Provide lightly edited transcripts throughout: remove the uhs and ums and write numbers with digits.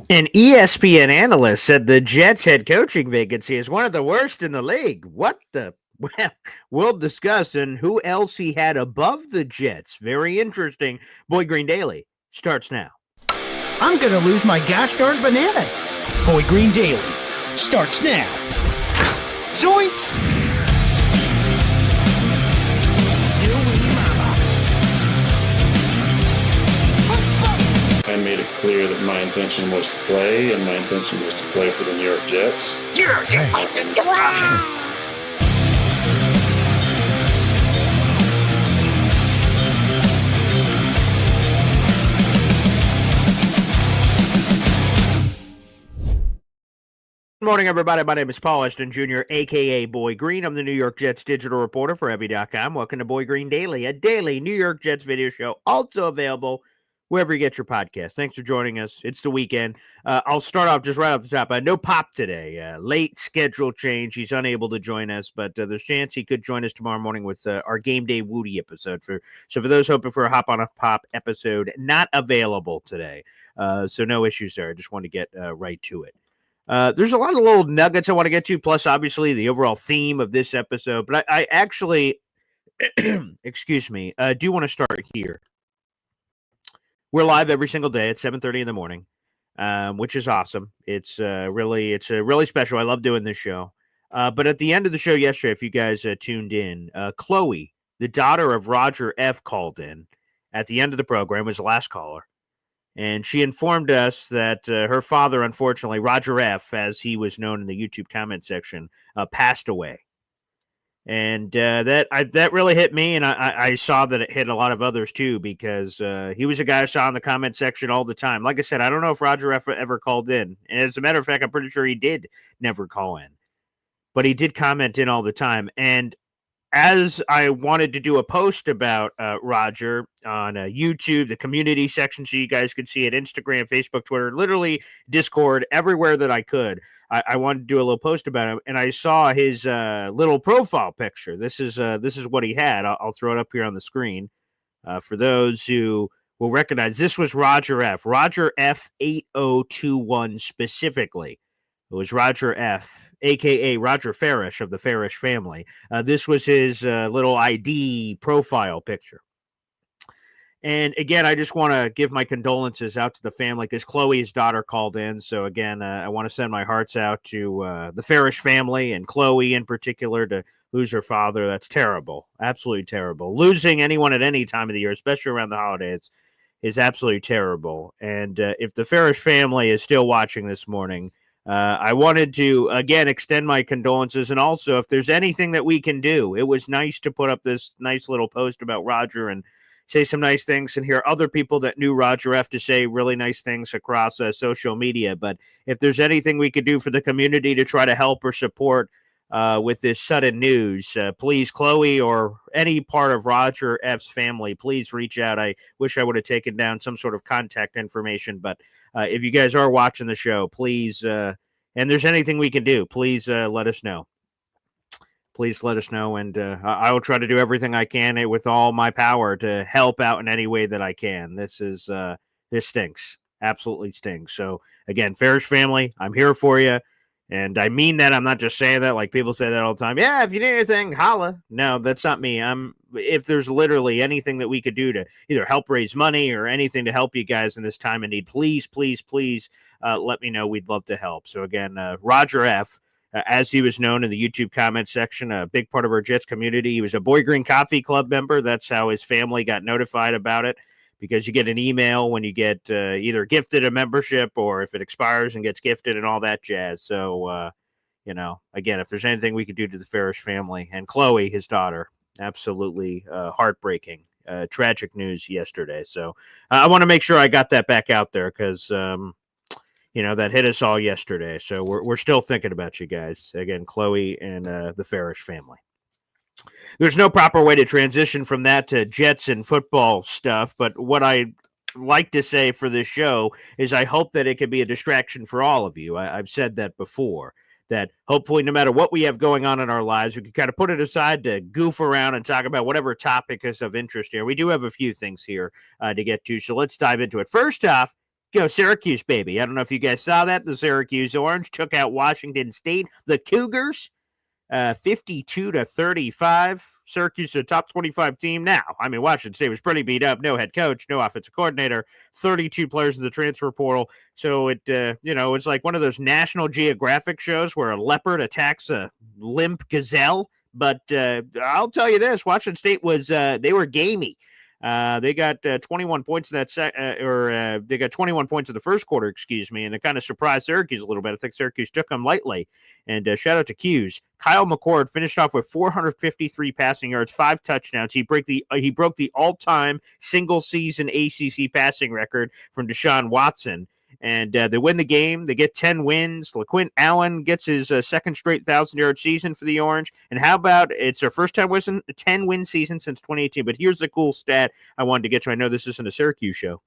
An ESPN analyst said the Jets' head coaching vacancy is one of the worst in the league. What the? Well, we'll discuss. And who else he had above the Jets. Very interesting. Boy Green Daily starts now. I'm going to lose my gosh-darn bananas. Boy Green Daily starts now. Zoinks! I made it clear that my intention was to play, and my intention was to play for the New York Jets. You're fucking wrong! Good morning, everybody. My name is Paul Eston Jr., a.k.a. Boy Green. I'm the New York Jets digital reporter for Heavy.com. Welcome to Boy Green Daily, a daily New York Jets video show, also available wherever you get your podcast. Thanks for joining us. It's the weekend. I'll start off just right off the top. No Pop today. Late schedule change. He's unable to join us, but there's a chance he could join us tomorrow morning with our Game Day Woody episode. So for those hoping for a Hop on a Pop episode, not available today. So no issues there. I just want to get right to it. There's a lot of little nuggets I want to get to, plus obviously the overall theme of this episode. But I actually, excuse me, do want to start here. We're live every single day at 7:30 in the morning, which is awesome. It's really special. I love doing this show. But at the end of the show yesterday, if you guys tuned in, Chloe, the daughter of Roger F., called in at the end of the program, was the last caller. And she informed us that her father, unfortunately, Roger F., as he was known in the YouTube comment section, passed away. And that really hit me, and I saw that it hit a lot of others too, because he was a guy I saw in the comment section all the time. Like I said, I don't know if Roger F. ever called in. And as a matter of fact, I'm pretty sure he did never call in. But he did comment in all the time. And as I wanted to do a post about Roger on YouTube, the community section, so you guys could see it, Instagram, Facebook, Twitter, literally Discord, everywhere that I could, I wanted to do a little post about him, and I saw his little profile picture. This is what he had. I'll throw it up here on the screen for those who will recognize. This was Roger F. Roger F. 8021 specifically. It was Roger F., a.k.a. Roger Farish of the Farish family. This was his little ID profile picture. And again, I just want to give my condolences out to the family because Chloe's daughter called in. So again, I want to send my hearts out to the Farish family and Chloe in particular to lose her father. That's terrible. Absolutely terrible. Losing anyone at any time of the year, especially around the holidays, is absolutely terrible. And if the Farish family is still watching this morning, I wanted to, again, extend my condolences. And also, if there's anything that we can do, it was nice to put up this nice little post about Roger and say some nice things and hear other people that knew Roger F. to say really nice things across social media. But if there's anything we could do for the community to try to help or support with this sudden news, please, Chloe or any part of Roger F.'s family, please reach out. I wish I would have taken down some sort of contact information, but if you guys are watching the show, please, and there's anything we can do, please let us know. Please let us know, and I will try to do everything I can with all my power to help out in any way that I can. This stinks. Absolutely stinks. So, again, Farish family, I'm here for you. And I mean that. I'm not just saying that like people say that all the time. Yeah, if you need anything, holla. No, that's not me. If there's literally anything that we could do to either help raise money or anything to help you guys in this time of need, please, please, please let me know. We'd love to help. So again, Roger F., as he was known in the YouTube comment section, a big part of our Jets community. He was a Boy Green Coffee Club member. That's how his family got notified about it, because you get an email when you get either gifted a membership or if it expires and gets gifted and all that jazz. So, again, if there's anything we could do to the Farish family and Chloe, his daughter, absolutely heartbreaking, tragic news yesterday. So I want to make sure I got that back out there because, that hit us all yesterday. So we're still thinking about you guys. Again, Chloe and the Farish family. There's no proper way to transition from that to Jets and football stuff, but what I like to say for this show is I hope that it can be a distraction for all of you. I've said that before, that hopefully no matter what we have going on in our lives, we can kind of put it aside to goof around and talk about whatever topic is of interest here. We do have a few things here to get to, so let's dive into it. First off, Go Syracuse, baby. I don't know if you guys saw that. The Syracuse Orange took out Washington State. The Cougars, 52-35. Syracuse, a top 25 team now. I mean, Washington State was pretty beat up. No head coach, no offensive coordinator, 32 players in the transfer portal. So it, it's like one of those National Geographic shows where a leopard attacks a limp gazelle. But I'll tell you this: Washington State was they were gamey. They got 21 points in that they got 21 points in the first quarter, and it kind of surprised Syracuse a little bit. I think Syracuse took them lightly. And shout out to Q's. Kyle McCord finished off with 453 passing yards, 5 touchdowns. He broke the all-time single-season ACC passing record from Deshaun Watson. And they win the game. They get 10 wins. LaQuint Allen gets his second straight 1,000-yard season for the Orange. And how about it's their first time winning a 10-win season since 2018. But here's the cool stat I wanted to get to. I know this isn't a Syracuse show,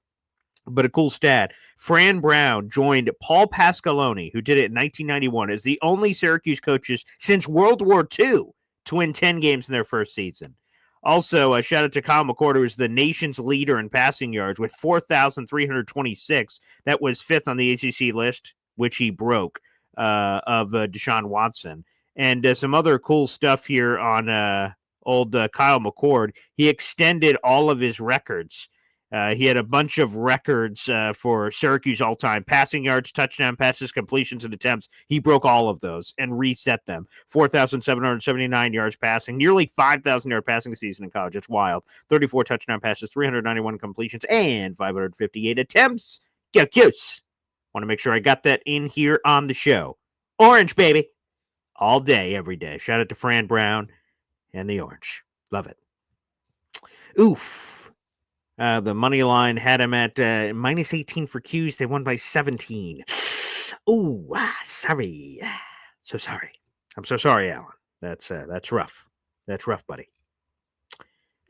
but a cool stat. Fran Brown joined Paul Pasqualoni, who did it in 1991, as the only Syracuse coaches since World War II to win 10 games in their first season. Also, shout out to Kyle McCord, who is the nation's leader in passing yards with 4,326. That was 5th on the ACC list, which he broke, of Deshaun Watson. And some other cool stuff here on old Kyle McCord. He extended all of his records. He had a bunch of records for Syracuse all-time. Passing yards, touchdown passes, completions, and attempts. He broke all of those and reset them. 4,779 yards passing, nearly 5,000-yard passing season in college. It's wild. 34 touchdown passes, 391 completions, and 558 attempts. Go Cuse. Want to make sure I got that in here on the show. Orange, baby. All day, every day. Shout out to Fran Brown and the Orange. Love it. Oof. The money line had him at minus 18 for Q's. They won by 17. Oh, sorry. So sorry. I'm so sorry, Alan. That's rough. That's rough, buddy.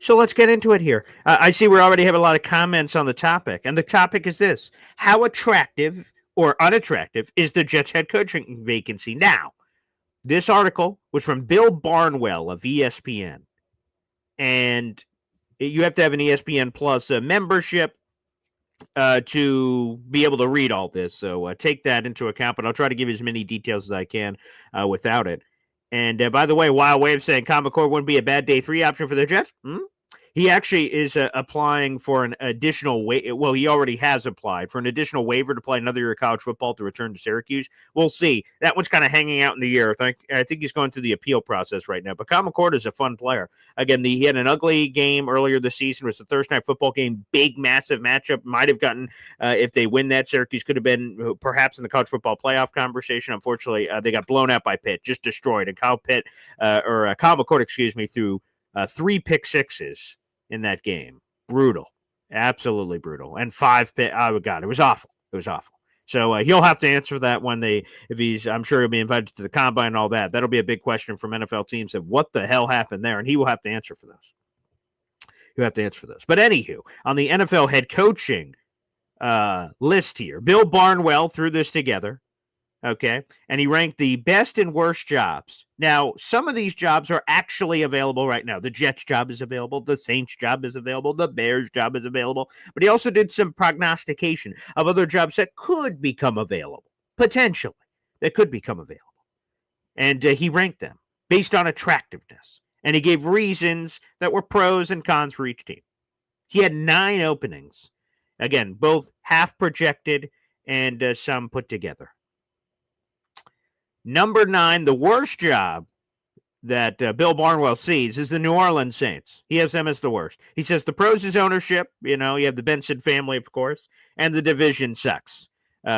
So let's get into it here. I see we already have a lot of comments on the topic, and the topic is this: how attractive or unattractive is the Jets head coaching vacancy? Now, this article was from Bill Barnwell of ESPN, and you have to have an ESPN Plus membership to be able to read all this. So take that into account, but I'll try to give you as many details as I can without it. And by the way, Wild Wave saying Kyle McCord wouldn't be a bad day 3 option for the Jets. He actually is applying for an additional well, he already has applied for an additional waiver to play another year of college football to return to Syracuse. We'll see. That one's kind of hanging out in the air. I think he's going through the appeal process right now. But Kyle McCord is a fun player. Again, he had an ugly game earlier this season. It was the Thursday night football game. Big, massive matchup. Might have gotten, if they win that, Syracuse could have been perhaps in the college football playoff conversation. Unfortunately, they got blown out by Pitt, just destroyed. And Kyle McCord, threw 3 pick sixes in that game. Brutal. Absolutely brutal. And 5 pick. Oh, God, it was awful. It was awful. So he'll have to answer that when I'm sure he'll be invited to the combine and all that. That'll be a big question from NFL teams of what the hell happened there. And he will have to answer for those. He'll have to answer for those. But anywho, on the NFL head coaching list here, Bill Barnwell threw this together. Okay. And he ranked the best and worst jobs. Now, some of these jobs are actually available right now. The Jets job is available. The Saints job is available. The Bears job is available. But he also did some prognostication of other jobs that could become available. Potentially. That could become available. And he ranked them based on attractiveness. And he gave reasons that were pros and cons for each team. He had 9 openings. Again, both half projected and some put together. Number 9, the worst job that Bill Barnwell sees is the New Orleans Saints. He has them as the worst. He says the pros is ownership. You have the Benson family, of course, and the division sucks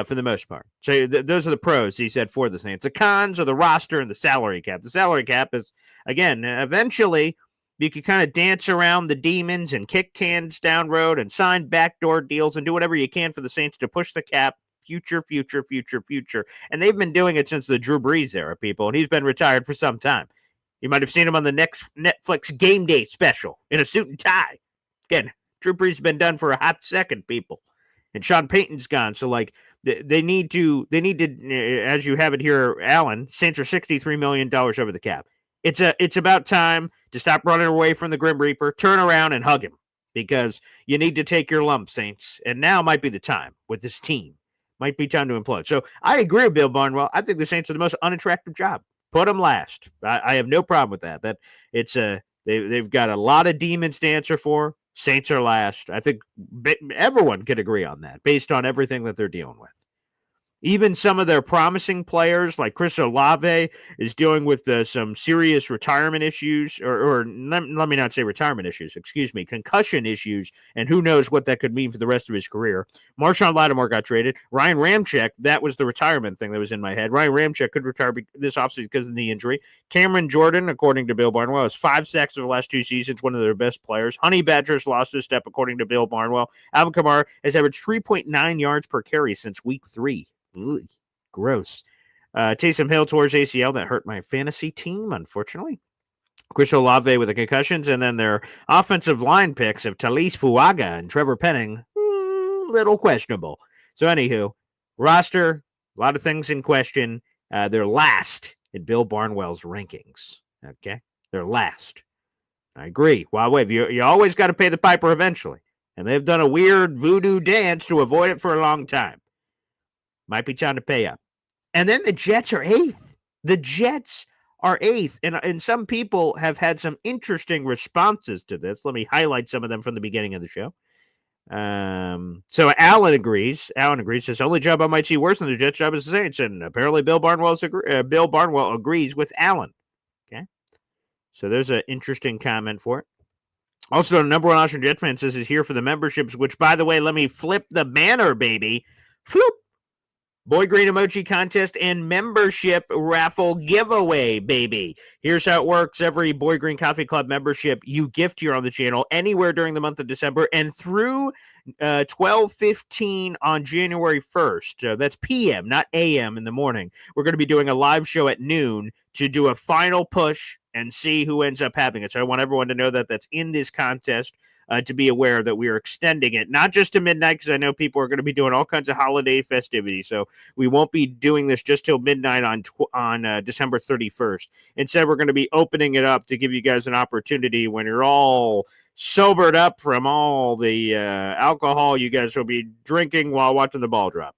for the most part. So those are the pros, he said, for the Saints. The cons are the roster and the salary cap. The salary cap is, again, eventually you can kind of dance around the demons and kick cans down road and sign backdoor deals and do whatever you can for the Saints to push the cap. Future. And they've been doing it since the Drew Brees era, people. And he's been retired for some time. You might have seen him on the next Netflix Game Day special in a suit and tie. Again, Drew Brees has been done for a hot second, people. And Sean Payton's gone. So, they need to, as you have it here, Alan, Saints are $63 million over the cap. It's about time to stop running away from the Grim Reaper, turn around and hug him. because you need to take your lump, Saints. And now might be the time with this team. Might be time to implode. So I agree with Bill Barnwell. I think the Saints are the most unattractive job. Put them last. I have no problem with that. That it's they've got a lot of demons to answer for. Saints are last. I think everyone could agree on that based on everything that they're dealing with. Even some of their promising players, like Chris Olave, is dealing with some serious retirement issues, or let me not say retirement issues, concussion issues, and who knows what that could mean for the rest of his career. Marshawn Lattimore got traded. Ryan Ramczyk, that was the retirement thing that was in my head. Ryan Ramczyk could retire this offseason because of the injury. Cameron Jordan, according to Bill Barnwell, has 5 sacks over the last 2 seasons, one of their best players. Honey Badger's lost a step, according to Bill Barnwell. Alvin Kamara has averaged 3.9 yards per carry since week 3. Ugh, gross. Taysom Hill towards ACL. That hurt my fantasy team, unfortunately. Chris Olave with the concussions, and then their offensive line picks of Talise Fuaga and Trevor Penning, little questionable. So anywho, roster, a lot of things in question. They're last in Bill Barnwell's rankings. Okay? They're last. I agree. Well, you always got to pay the piper eventually. And they've done a weird voodoo dance to avoid it for a long time. Might be time to pay up. And then the Jets are 8th. The Jets are 8th. And some people have had some interesting responses to this. Let me highlight some of them from the beginning of the show. So Alan agrees. Says, only job I might see worse than the Jets job is the Saints. And apparently Bill Barnwell agrees with Alan. Okay. So there's an interesting comment for it. Also, the number one Austrian Jets fan says is here for the memberships, which, by the way, let me flip the banner, baby. Floop. Boy Green emoji contest and membership raffle giveaway, baby. Here's how it works. Every Boy Green Coffee Club membership you gift here on the channel anywhere during the month of December and through 12:15 on January 1st. That's p.m., not a.m. in the morning. We're going to be doing a live show at noon to do a final push and see who ends up having it. So I want everyone to know that that's in this contest. To be aware that we are extending it, not just to midnight, because I know people are going to be doing all kinds of holiday festivities. So we won't be doing this just till midnight on December 31st. Instead, we're going to be opening it up to give you guys an opportunity when you're all sobered up from all the alcohol you guys will be drinking while watching the ball drop.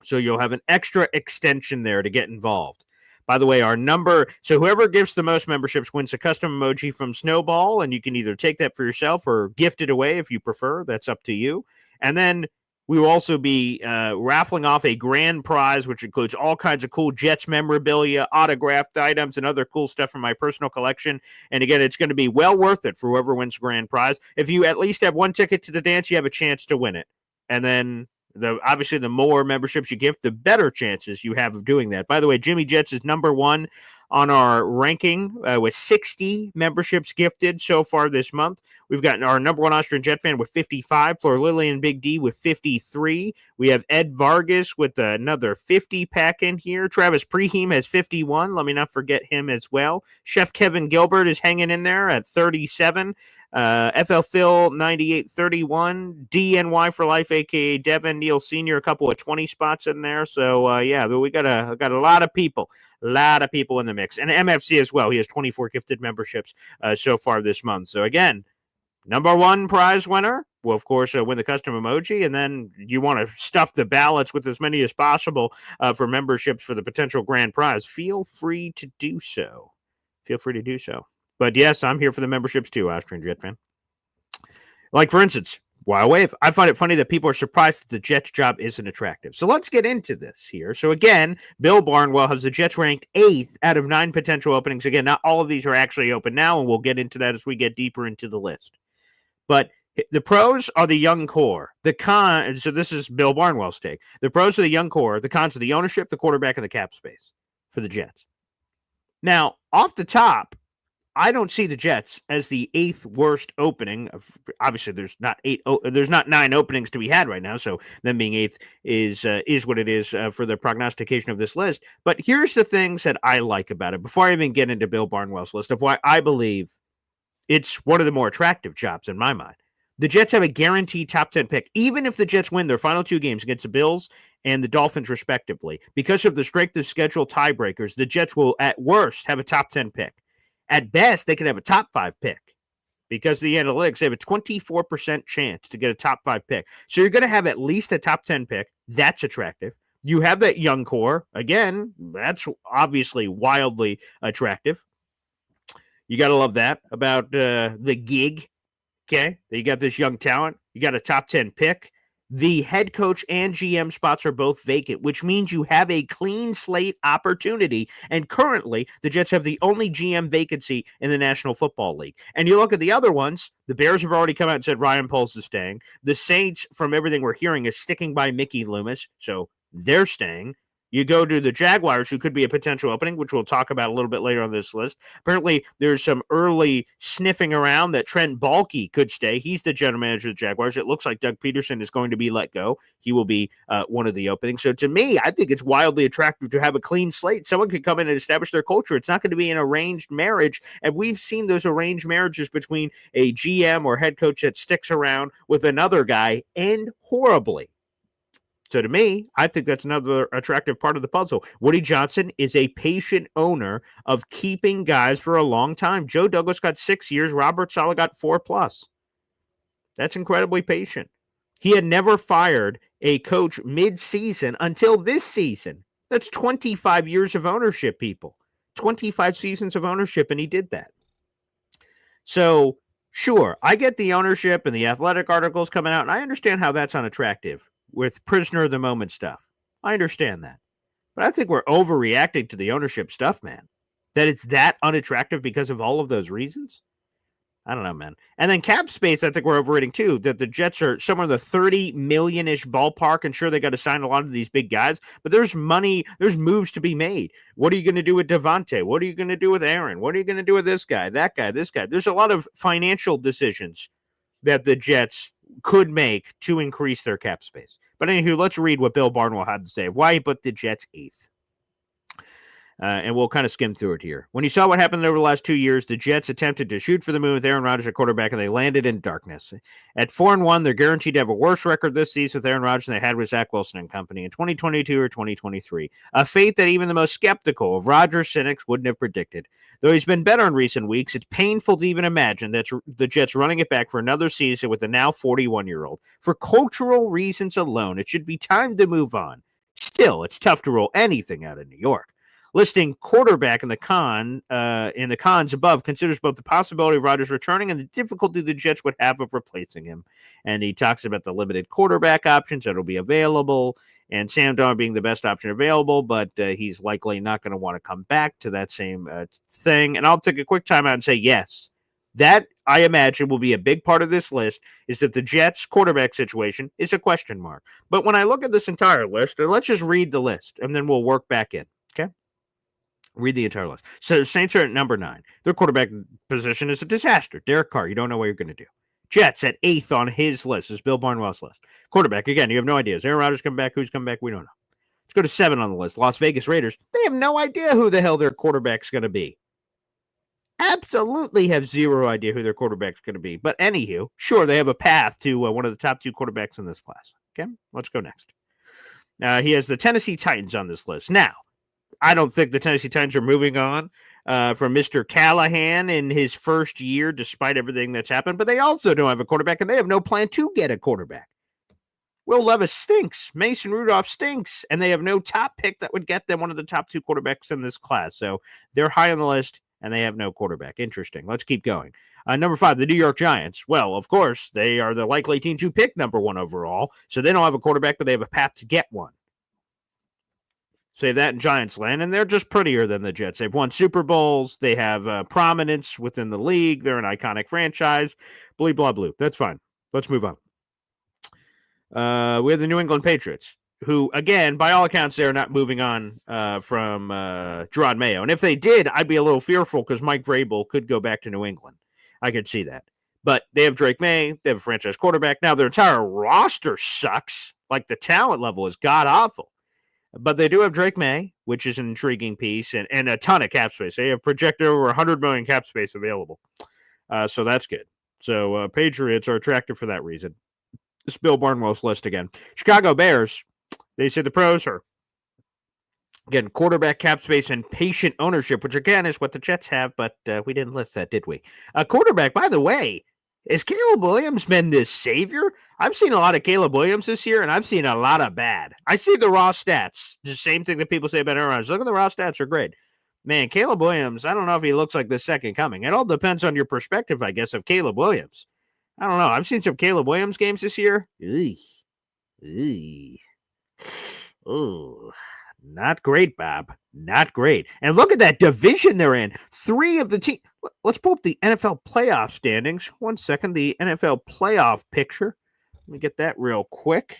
So you'll have an extra extension there to get involved. By the way, our number, so whoever gives the most memberships wins a custom emoji from Snowball, and you can either take that for yourself or gift it away if you prefer. That's up to you. And then we will also be raffling off a grand prize, which includes all kinds of cool Jets memorabilia, autographed items, and other cool stuff from my personal collection. And again, it's going to be well worth it for whoever wins grand prize. If you at least have one ticket to the dance, you have a chance to win it. And then obviously, the more memberships you gift, the better chances you have of doing that. By the way, Jimmy Jets is number 1 on our ranking with 60 memberships gifted so far this month. We've got our number 1 Austrian Jet fan with 55, Flor Lillian Big D with 53. We have Ed Vargas with another 50 pack in here. Travis Preheim has 51. Let me not forget him as well. Chef Kevin Gilbert is hanging in there at 37. FL Phil 9831, DNY for life, aka Devin Neal Sr., a couple of 20 spots in there. So yeah, we got a lot of people in the mix, and MFC as well. He has 24 gifted memberships so far this month. So again, number 1 prize winner will of course win the custom emoji, and then you want to stuff the ballots with as many as possible for memberships for the potential grand prize. Feel free to do so. But yes, I'm here for the memberships too, Austrian Jet fan. Like, for instance, Wild Wave. I find it funny that people are surprised that the Jets job isn't attractive. So let's get into this here. So again, Bill Barnwell has the Jets ranked 8th out of 9 potential openings. Again, not all of these are actually open now, and we'll get into that as we get deeper into the list. But the pros are the young core. The con, so this is Bill Barnwell's take. The pros are the young core. The cons are the ownership, the quarterback, and the cap space for the Jets. Now, off the top, I don't see the Jets as the 8th worst opening. Obviously, there's not 9 openings to be had right now, so them being 8th is what it is for the prognostication of this list. But here's the things that I like about it before I even get into Bill Barnwell's list of why I believe it's one of the more attractive jobs in my mind. The Jets have a guaranteed top 10 pick, even if the Jets win their final 2 games against the Bills and the Dolphins, respectively. Because of the strength of schedule tiebreakers, the Jets will, at worst, have a top 10 pick. At best, they could have a top 5 pick. because the analytics, they have a 24% chance to get a top 5 pick. So you're going to have at least a top 10 pick. That's attractive. You have that young core. Again, that's obviously wildly attractive. You got to love that about the gig. Okay. You got this young talent. You got a top 10 pick. The head coach and GM spots are both vacant, which means you have a clean slate opportunity. And currently, the Jets have the only GM vacancy in the National Football League. And you look at the other ones, the Bears have already come out and said Ryan Poles is staying. The Saints, from everything we're hearing, is sticking by Mickey Loomis, so they're staying. You go to the Jaguars, who could be a potential opening, which we'll talk about a little bit later on this list. Apparently, there's some early sniffing around that Trent Baalke could stay. He's the general manager of the Jaguars. It looks like Doug Peterson is going to be let go. He will be one of the openings. So to me, I think it's wildly attractive to have a clean slate. Someone could come in and establish their culture. It's not going to be an arranged marriage. And we've seen those arranged marriages between a GM or head coach that sticks around with another guy end horribly. So to me, I think that's another attractive part of the puzzle. Woody Johnson is a patient owner of keeping guys for a long time. Joe Douglas got 6 years. Robert Saleh got 4+. That's incredibly patient. He had never fired a coach mid-season until this season. That's 25 years of ownership, people. 25 seasons of ownership, and he did that. So, sure, I get the ownership and the Athletic articles coming out, and I understand how that's unattractive with prisoner of the moment stuff. I understand that. But I think we're overreacting to the ownership stuff, man. That it's that unattractive because of all of those reasons. I don't know, man. And then cap space, I think we're overrating too, that the Jets are somewhere in the 30 million-ish ballpark, and sure, they got to sign a lot of these big guys, but there's money, there's moves to be made. What are you going to do with Devontae? What are you going to do with Aaron? What are you going to do with this guy, that guy, this guy? There's a lot of financial decisions that the Jets could make to increase their cap space. But anywho, let's read what Bill Barnwell had to say of why he put the Jets 8th. And we'll kind of skim through it here. When you saw what happened over the last 2 years, the Jets attempted to shoot for the moon with Aaron Rodgers at quarterback, and they landed in darkness. At 4-1, they're guaranteed to have a worse record this season with Aaron Rodgers than they had with Zach Wilson and company in 2022 or 2023. A fate that even the most skeptical of Rodgers cynics wouldn't have predicted. Though he's been better in recent weeks, it's painful to even imagine that the Jets running it back for another season with the now 41-year-old. For cultural reasons alone, it should be time to move on. Still, it's tough to roll anything out of New York. Listing quarterback in the cons above considers both the possibility of Rodgers returning and the difficulty the Jets would have of replacing him. And he talks about the limited quarterback options that will be available, and Sam Darnold being the best option available, but he's likely not going to want to come back to that same thing. And I'll take a quick time out and say yes. That, I imagine, will be a big part of this list, is that the Jets' quarterback situation is a question mark. But when I look at this entire list, and let's just read the list, and then we'll work back in, okay? Read the entire list. So the Saints are at number 9. Their quarterback position is a disaster. Derek Carr, you don't know what you're going to do. Jets at 8th on his list. Is Bill Barnwell's list. Quarterback, again, you have no idea. Is Aaron Rodgers coming back? Who's coming back? We don't know. Let's go to 7 on the list. Las Vegas Raiders. They have no idea who the hell their quarterback's going to be. Absolutely have zero idea who their quarterback's going to be. But anywho, sure, they have a path to one of the top 2 quarterbacks in this class. Okay, let's go next. He has the Tennessee Titans on this list. Now, I don't think the Tennessee Titans are moving on from Mr. Callahan in his first year, despite everything that's happened. But they also don't have a quarterback, and they have no plan to get a quarterback. Will Levis stinks. Mason Rudolph stinks. And they have no top pick that would get them one of the top 2 quarterbacks in this class. So they're high on the list, and they have no quarterback. Interesting. Let's keep going. Number 5, the New York Giants. Well, of course, they are the likely team to pick number 1 overall. So they don't have a quarterback, but they have a path to get one. Say that in Giants land, and they're just prettier than the Jets. They've won Super Bowls. They have prominence within the league. They're an iconic franchise. Blee, blah, blue. That's fine. Let's move on. We have the New England Patriots, who, again, by all accounts, they're not moving on from Gerard Mayo. And if they did, I'd be a little fearful because Mike Vrabel could go back to New England. I could see that. But they have Drake May. They have a franchise quarterback. Now, their entire roster sucks. Like, the talent level is god-awful. But they do have Drake May, which is an intriguing piece, and a ton of cap space. They have projected over 100 million cap space available. So that's good. So Patriots are attractive for that reason. This Bill Barnwell's list again. Chicago Bears, they say the pros are Again, quarterback cap space and patient ownership, which again is what the Jets have, but we didn't list that, did we? Quarterback, by the way, is Caleb Williams been this savior? I've seen a lot of Caleb Williams this year, and I've seen a lot of bad. I see the raw stats. The same thing that people say about Aaron Rodgers. Look at the raw stats; are great. Man, Caleb Williams, I don't know if he looks like the second coming. It all depends on your perspective, I guess, of Caleb Williams. I don't know. I've seen some Caleb Williams games this year. Ooh. Not great, Bob. Not great. And look at that division they're in. 3 of the team. Let's pull up the NFL playoff standings. 1 second. The NFL playoff picture. Let me get that real quick.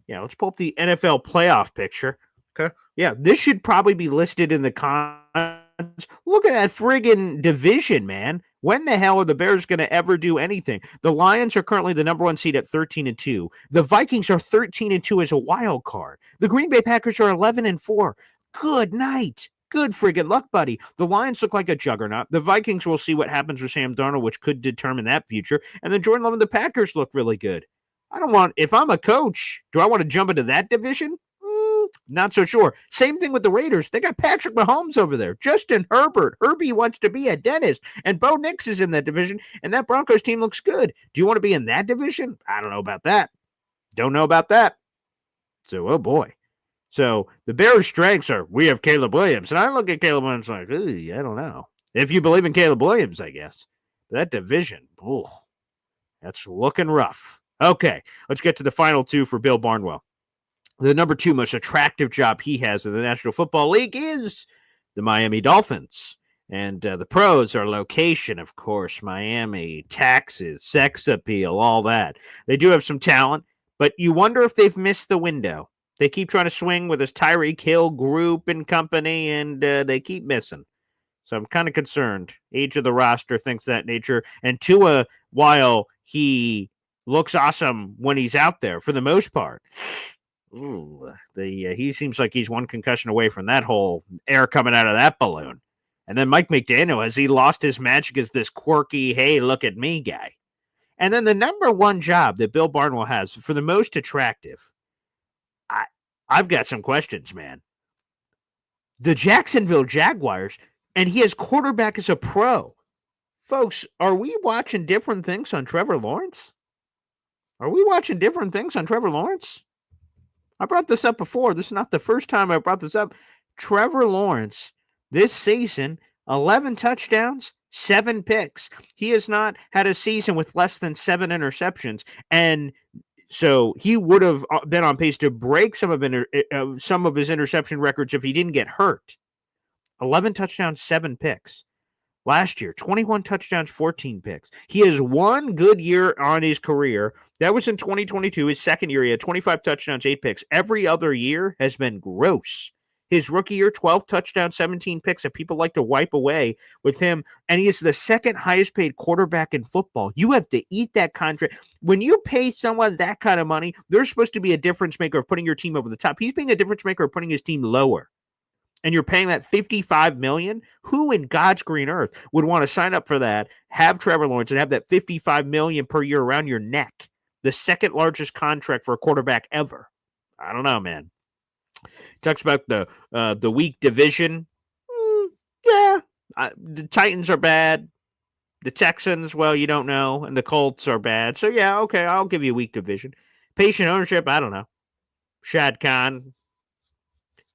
Yeah, let's pull up the NFL playoff picture. Okay. Yeah, this should probably be listed in the comments. Look at that friggin' division, man. When the hell are the Bears going to ever do anything? The Lions are currently the number 1 seed at 13-2. The Vikings are 13-2 as a wild card. The Green Bay Packers are 11-4. Good night. Good friggin' luck, buddy. The Lions look like a juggernaut. The Vikings, will see what happens with Sam Darnold, which could determine that future. And then Jordan Love and the Packers look really good. If I'm a coach, do I want to jump into that division? Not so sure. Same thing with the Raiders. They got Patrick Mahomes over there. Justin Herbert. Herbie wants to be a dentist. And Bo Nix is in that division. And that Broncos team looks good. Do you want to be in that division? I don't know about that. Don't know about that. So, oh boy. So the Bears' strengths are, we have Caleb Williams. And I look at Caleb Williams like, I don't know. If you believe in Caleb Williams, I guess. But that division, that's looking rough. Okay, let's get to the final 2 for Bill Barnwell. The number 2 most attractive job he has in the National Football League is the Miami Dolphins. And the pros are location, of course, Miami, taxes, sex appeal, all that. They do have some talent, but you wonder if they've missed the window. They keep trying to swing with this Tyreek Hill group and company, and they keep missing. So I'm kind of concerned. Age of the roster, things of that nature. And Tua, while he looks awesome when he's out there, for the most part, he seems like he's 1 concussion away from that whole air coming out of that balloon. And then Mike McDaniel, has he lost his magic as this quirky, hey, look at me guy? And then the number 1 job that Bill Barnwell has for the most attractive, I've got some questions, man. The Jacksonville Jaguars, and he has quarterback as a pro. Folks, are we watching different things on Trevor Lawrence? I brought this up before. This is not the first time I brought this up. Trevor Lawrence, this season, 11 touchdowns, 7 picks. He has not had a season with less than 7 interceptions. And so he would have been on pace to break some of his interception records if he didn't get hurt. 11 touchdowns, 7 picks. Last year, 21 touchdowns, 14 picks. He has 1 good year on his career. That was in 2022. His second year, he had 25 touchdowns, 8 picks. Every other year has been gross. His rookie year, 12 touchdowns, 17 picks that people like to wipe away with him. And he is the 2nd highest paid quarterback in football. You have to eat that contract. When you pay someone that kind of money, they're supposed to be a difference maker of putting your team over the top. He's being a difference maker of putting his team lower. And you're paying that $55 million? Who in God's green earth would want to sign up for that, have Trevor Lawrence, and have that $55 million per year around your neck? The 2nd largest contract for a quarterback ever. I don't know, man. Talks about the weak division. The Titans are bad. The Texans, well, you don't know. And the Colts are bad. So, yeah, okay, I'll give you a weak division. Patient ownership, I don't know. Shad Khan.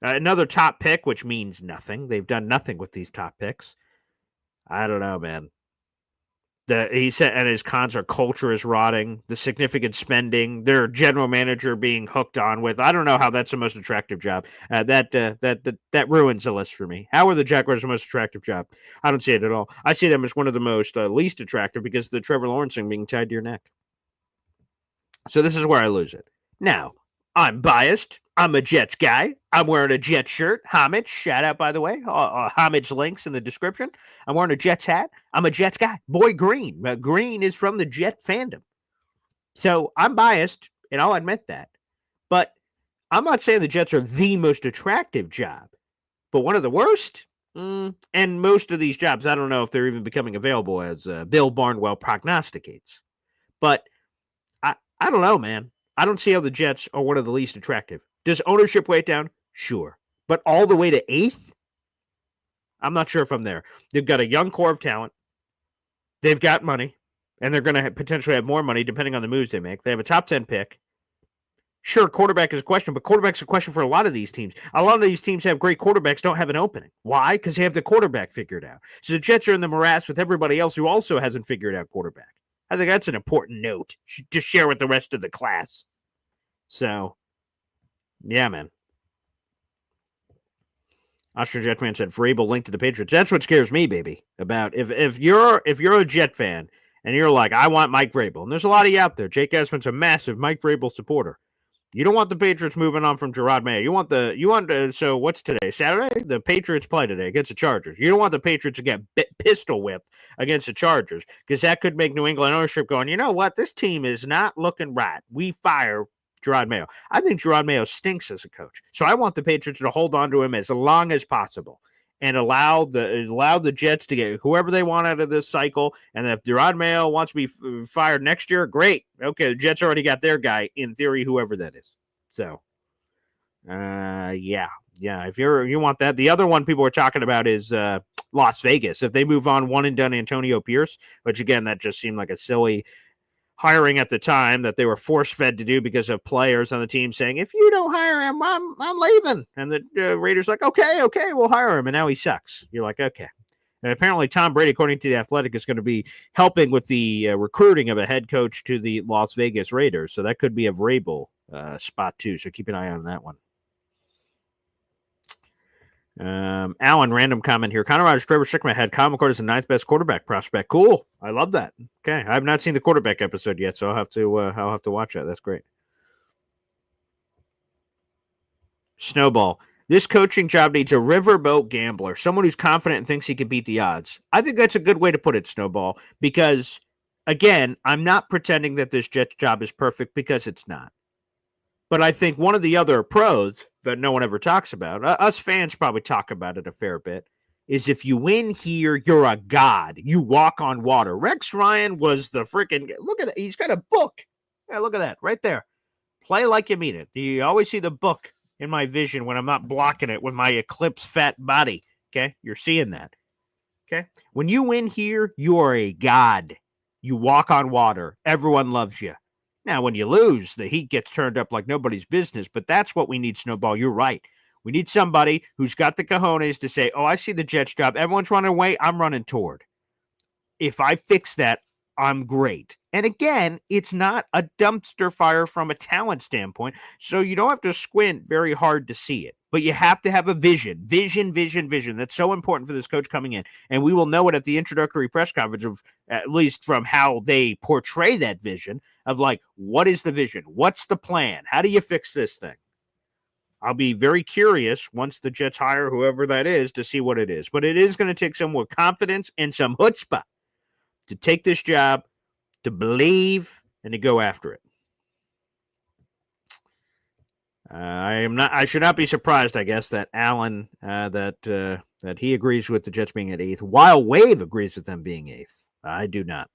Another top pick, which means nothing. They've done nothing with these top picks. I don't know, man. He said, and his cons are culture is rotting, the significant spending, their general manager being hooked on with. I don't know how that's the most attractive job. That ruins the list for me. How are the Jaguars the most attractive job? I don't see it at all. I see them as one of the most least attractive because of the Trevor Lawrence thing being tied to your neck. So this is where I lose it. Now, I'm biased. I'm a Jets guy. I'm wearing a Jets shirt. Homage, shout out, by the way. Homage links in the description. I'm wearing a Jets hat. I'm a Jets guy. Boy Green. Green is from the Jet fandom. So I'm biased, and I'll admit that. But I'm not saying the Jets are the most attractive job, but one of the worst. And most of these jobs, I don't know if they're even becoming available as Bill Barnwell prognosticates. But I don't know, man. I don't see how the Jets are one of the least attractive. Does ownership weigh it down? Sure. But all the way to 8th? I'm not sure if I'm there. They've got a young core of talent. They've got money, and they're going to potentially have more money depending on the moves they make. They have a top 10 pick. Sure, quarterback is a question, but quarterback's a question for a lot of these teams. A lot of these teams have great quarterbacks, don't have an opening. Why? Because they have the quarterback figured out. So the Jets are in the morass with everybody else who also hasn't figured out quarterback. I think that's an important note to share with the rest of the class. So, yeah, man. Austrian Jet fan said Vrabel linked to the Patriots. That's what scares me, baby. About if you're a Jet fan and you're like, I want Mike Vrabel, and there's a lot of you out there. Jake Esmond's a massive Mike Vrabel supporter. You don't want the Patriots moving on from Gerard Mayo. So what's today? Saturday? The Patriots play today against the Chargers. You don't want the Patriots to get pistol whipped against the Chargers because that could make New England ownership going, you know what? This team is not looking right. We fire Gerard Mayo. I think Gerard Mayo stinks as a coach. So I want the Patriots to hold on to him as long as possible and allow the Jets to get whoever they want out of this cycle. And if Gerard Mayo wants to be fired next year, great. Okay, the Jets already got their guy, in theory, whoever that is. So, yeah. If you want that, the other one people were talking about is Las Vegas. If they move on one and done Antonio Pierce, which again, that just seemed like a silly hiring at the time that they were force-fed to do because of players on the team saying, if you don't hire him, I'm leaving. And the Raiders like, okay, we'll hire him. And now he sucks. You're like, okay. And apparently Tom Brady, according to The Athletic, is going to be helping with the recruiting of a head coach to the Las Vegas Raiders. So that could be a Vrabel spot too. So keep an eye on that one. Alan, random comment here. Connor Rogers, Trevor Sickman had Kyle McCord as the 9th best quarterback prospect. Cool. I love that. Okay. I have not seen the quarterback episode yet, so I'll have to watch that. That's great. Snowball. This coaching job needs a riverboat gambler, someone who's confident and thinks he can beat the odds. I think that's a good way to put it, Snowball, because, again, I'm not pretending that this Jets job is perfect because it's not. But I think one of the other pros that no one ever talks about, us fans probably talk about it a fair bit, is if you win here, you're a god. You walk on water. Rex Ryan was the freaking, look at that. He's got a book. Yeah, look at that right there. Play like you mean it. You always see the book in my vision when I'm not blocking it with my eclipse fat body. Okay, you're seeing that. Okay, when you win here, you are a god. You walk on water. Everyone loves you. Now, when you lose, the heat gets turned up like nobody's business, but that's what we need, Snowball. You're right. We need somebody who's got the cojones to say, oh, I see the Jets job. Everyone's running away. I'm running toward. If I fix that, I'm great. And again, it's not a dumpster fire from a talent standpoint, so you don't have to squint very hard to see it. But you have to have a vision. Vision. That's so important for this coach coming in. And we will know it at the introductory press conference, of, at least from how they portray that vision, of like, what is the vision? What's the plan? How do you fix this thing? I'll be very curious once the Jets hire whoever that is to see what it is. But it is going to take some more confidence and some chutzpah to take this job, to believe, and to go after it. I should not be surprised, I guess, that Alan, that he agrees with the Jets being at 8th, while Wave agrees with them being 8th. I do not.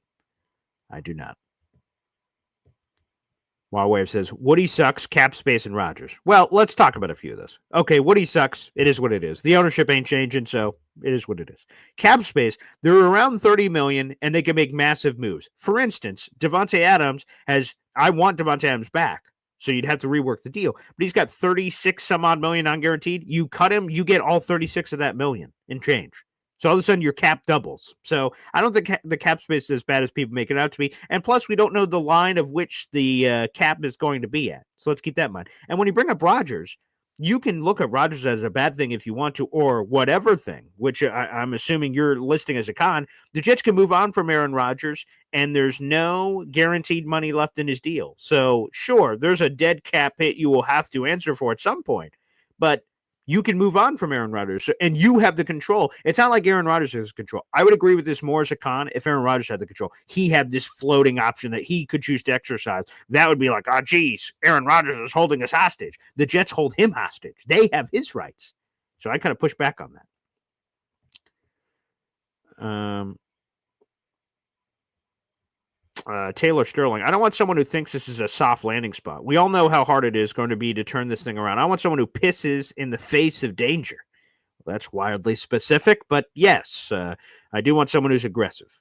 While Wave says, Woody sucks, cap space, and Rodgers. Well, let's talk about a few of those. Okay, Woody sucks. It is what it is. The ownership ain't changing, so it is what it is. Cap space, they're around $30 million, and they can make massive moves. For instance, Devontae Adams I want Devontae Adams back. So you'd have to rework the deal. But he's got 36 some odd million non-guaranteed. You cut him, you get all 36 of that million in change. So all of a sudden your cap doubles. So I don't think the cap space is as bad as people make it out to be. And plus we don't know the line of which the cap is going to be at. So let's keep that in mind. And when you bring up Rodgers, you can look at Rodgers as a bad thing if you want to, or whatever thing, which I'm assuming you're listing as a con. The Jets can move on from Aaron Rodgers, and there's no guaranteed money left in his deal. So, sure, there's a dead cap hit you will have to answer for at some point, but you can move on from Aaron Rodgers, and you have the control. It's not like Aaron Rodgers has control. I would agree with this more as a con if Aaron Rodgers had the control. He had this floating option that he could choose to exercise. That would be like, oh, geez, Aaron Rodgers is holding us hostage. The Jets hold him hostage. They have his rights. So I kind of push back on that. Taylor Sterling. I don't want someone who thinks this is a soft landing spot. We all know how hard it is going to be to turn this thing around. I want someone who pisses in the face of danger. That's wildly specific, but yes, I do want someone who's aggressive.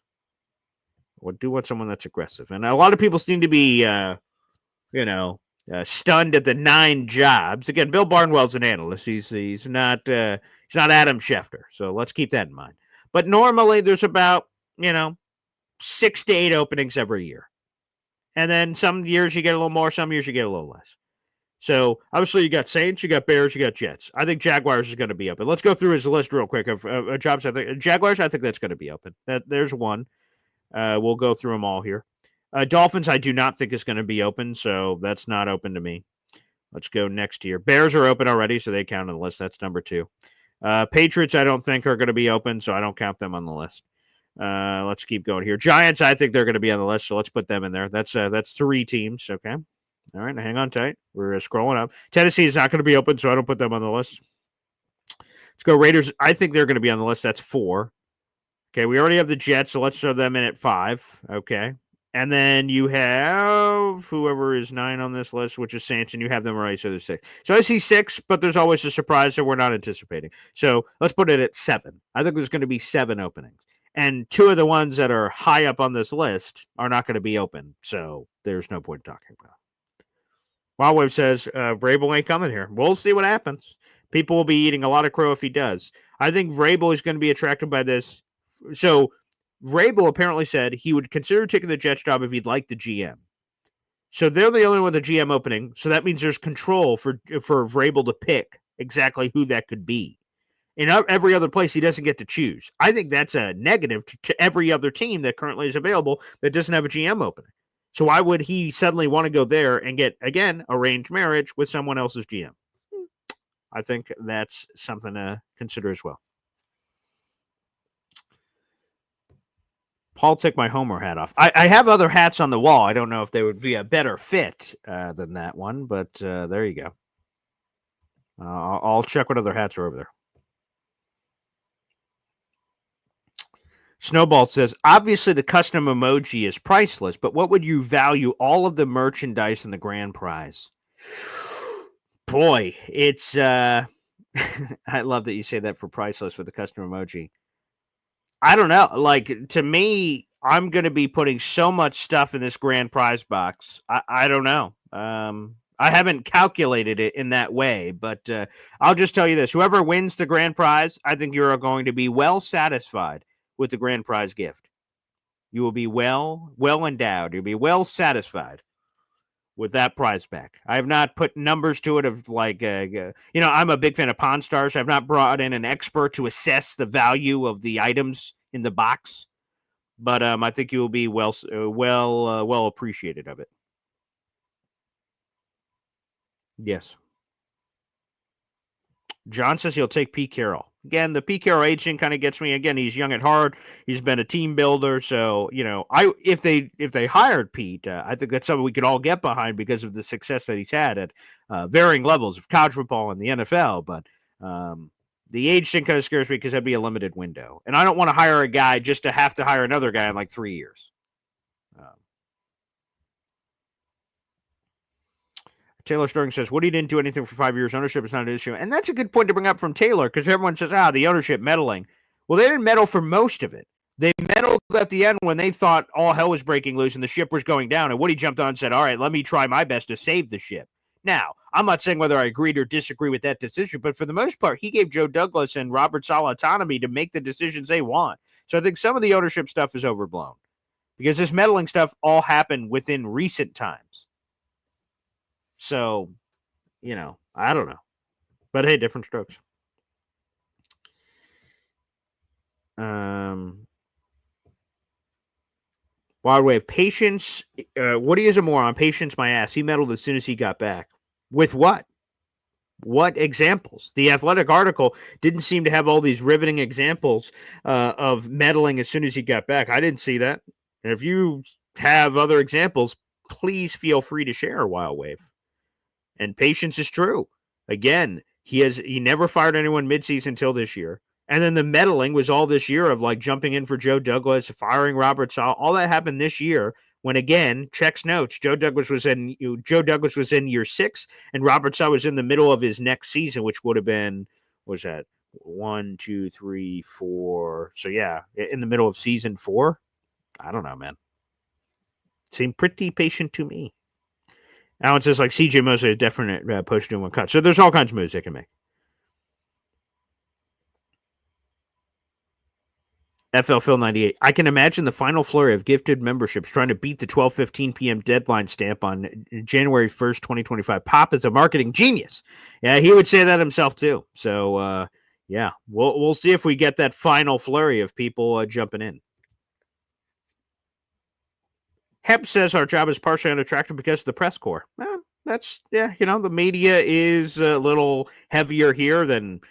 I do want someone that's aggressive. And a lot of people seem to be, stunned at the 9 jobs. Again, Bill Barnwell's an analyst. He's not Adam Schefter, so let's keep that in mind. But normally there's about 6 to 8 openings every year. And then some years you get a little more, some years you get a little less. So obviously you got Saints, you got Bears, you got Jets. I think Jaguars is going to be open. Let's go through his list real quick of jobs. I think Jaguars, I think that's going to be open. There's one. We'll go through them all here. Dolphins, I do not think is going to be open, so that's not open to me. Let's go next here. Bears are open already, so they count on the list. That's number 2. Patriots, I don't think are going to be open, so I don't count them on the list. Let's keep going here. Giants, I think they're going to be on the list, so let's put them in there. That's 3 teams, okay? All right, now hang on tight. We're scrolling up. Tennessee is not going to be open, so I don't put them on the list. Let's go Raiders. I think they're going to be on the list. That's 4. Okay, we already have the Jets, so let's throw them in at 5. Okay. And then you have whoever is 9 on this list, which is Saints, and you have them already, so there's 6. So I see 6, but there's always a surprise that we're not anticipating. So let's put it at 7. I think there's going to be 7 openings. And 2 of the ones that are high up on this list are not going to be open, so there's no point talking about it. Wildwave says, Vrabel ain't coming here. We'll see what happens. People will be eating a lot of crow if he does. I think Vrabel is going to be attracted by this. So Vrabel apparently said he would consider taking the Jets job if he'd like the GM. So they're the only one with the GM opening. So that means there's control for Vrabel to pick exactly who that could be. In every other place, he doesn't get to choose. I think that's a negative to every other team that currently is available that doesn't have a GM opening. So why would he suddenly want to go there and get, again, arranged marriage with someone else's GM? I think that's something to consider as well. Paul took my Homer hat off. I have other hats on the wall. I don't know if they would be a better fit than that one, but there you go. I'll check what other hats are over there. Snowball says, obviously the custom emoji is priceless, but what would you value all of the merchandise in the grand prize? Boy, it's I love that you say that for priceless with the custom emoji. I don't know. Like, to me, I'm going to be putting so much stuff in this grand prize box. I don't know. I haven't calculated it in that way, but I'll just tell you this. Whoever wins the grand prize, I think you're going to be well satisfied with the grand prize gift. You will be well endowed. You'll be well satisfied with that prize back. I have not put numbers to it of like, I'm a big fan of Pawn Stars. I've not brought in an expert to assess the value of the items in the box, but I think you will be well appreciated of it. Yes. John says he'll take Pete Carroll. Again, the Pete Carroll age thing kind of gets me. Again, he's young at heart. He's been a team builder. So, if they hired Pete, I think that's something we could all get behind because of the success that he's had at varying levels of college football and the NFL. But the age thing kind of scares me because that'd be a limited window. And I don't want to hire a guy just to have to hire another guy in like 3 years. Taylor Sterling says, Woody didn't do anything for 5 years. Ownership is not an issue. And that's a good point to bring up from Taylor because everyone says, the ownership meddling. Well, they didn't meddle for most of it. They meddled at the end when they thought all hell was breaking loose and the ship was going down. And Woody jumped on and said, all right, let me try my best to save the ship. Now, I'm not saying whether I agreed or disagree with that decision, but for the most part, he gave Joe Douglas and Robert Saleh autonomy to make the decisions they want. So I think some of the ownership stuff is overblown because this meddling stuff all happened within recent times. So, I don't know. But hey, different strokes. Wild Wave. Patience. Woody is a moron. Patience my ass. He meddled as soon as he got back. With what? What examples? The Athletic article didn't seem to have all these riveting examples of meddling as soon as he got back. I didn't see that. And if you have other examples, please feel free to share, Wild Wave. And patience is true. Again, he never fired anyone midseason until this year. And then the meddling was all this year of like jumping in for Joe Douglas, firing Robert Saleh. All that happened this year when again, checks notes, Joe Douglas was in year 6, and Robert Sala was in the middle of his next season, which would have been, what was that 1, 2, 3, 4? So yeah, in the middle of season 4. I don't know, man. Seemed pretty patient to me. Alan says like CJ Mosley is definite push to one cut. So there's all kinds of moves they can make. FL Phil 98. I can imagine the final flurry of gifted memberships trying to beat the 12:15 p.m. deadline stamp on January 1st, 2025. Pop is a marketing genius. Yeah, he would say that himself too. So yeah, we'll see if we get that final flurry of people jumping in. Hep says our job is partially unattractive because of the press corps. Well, that's, yeah, the media is a little heavier here than,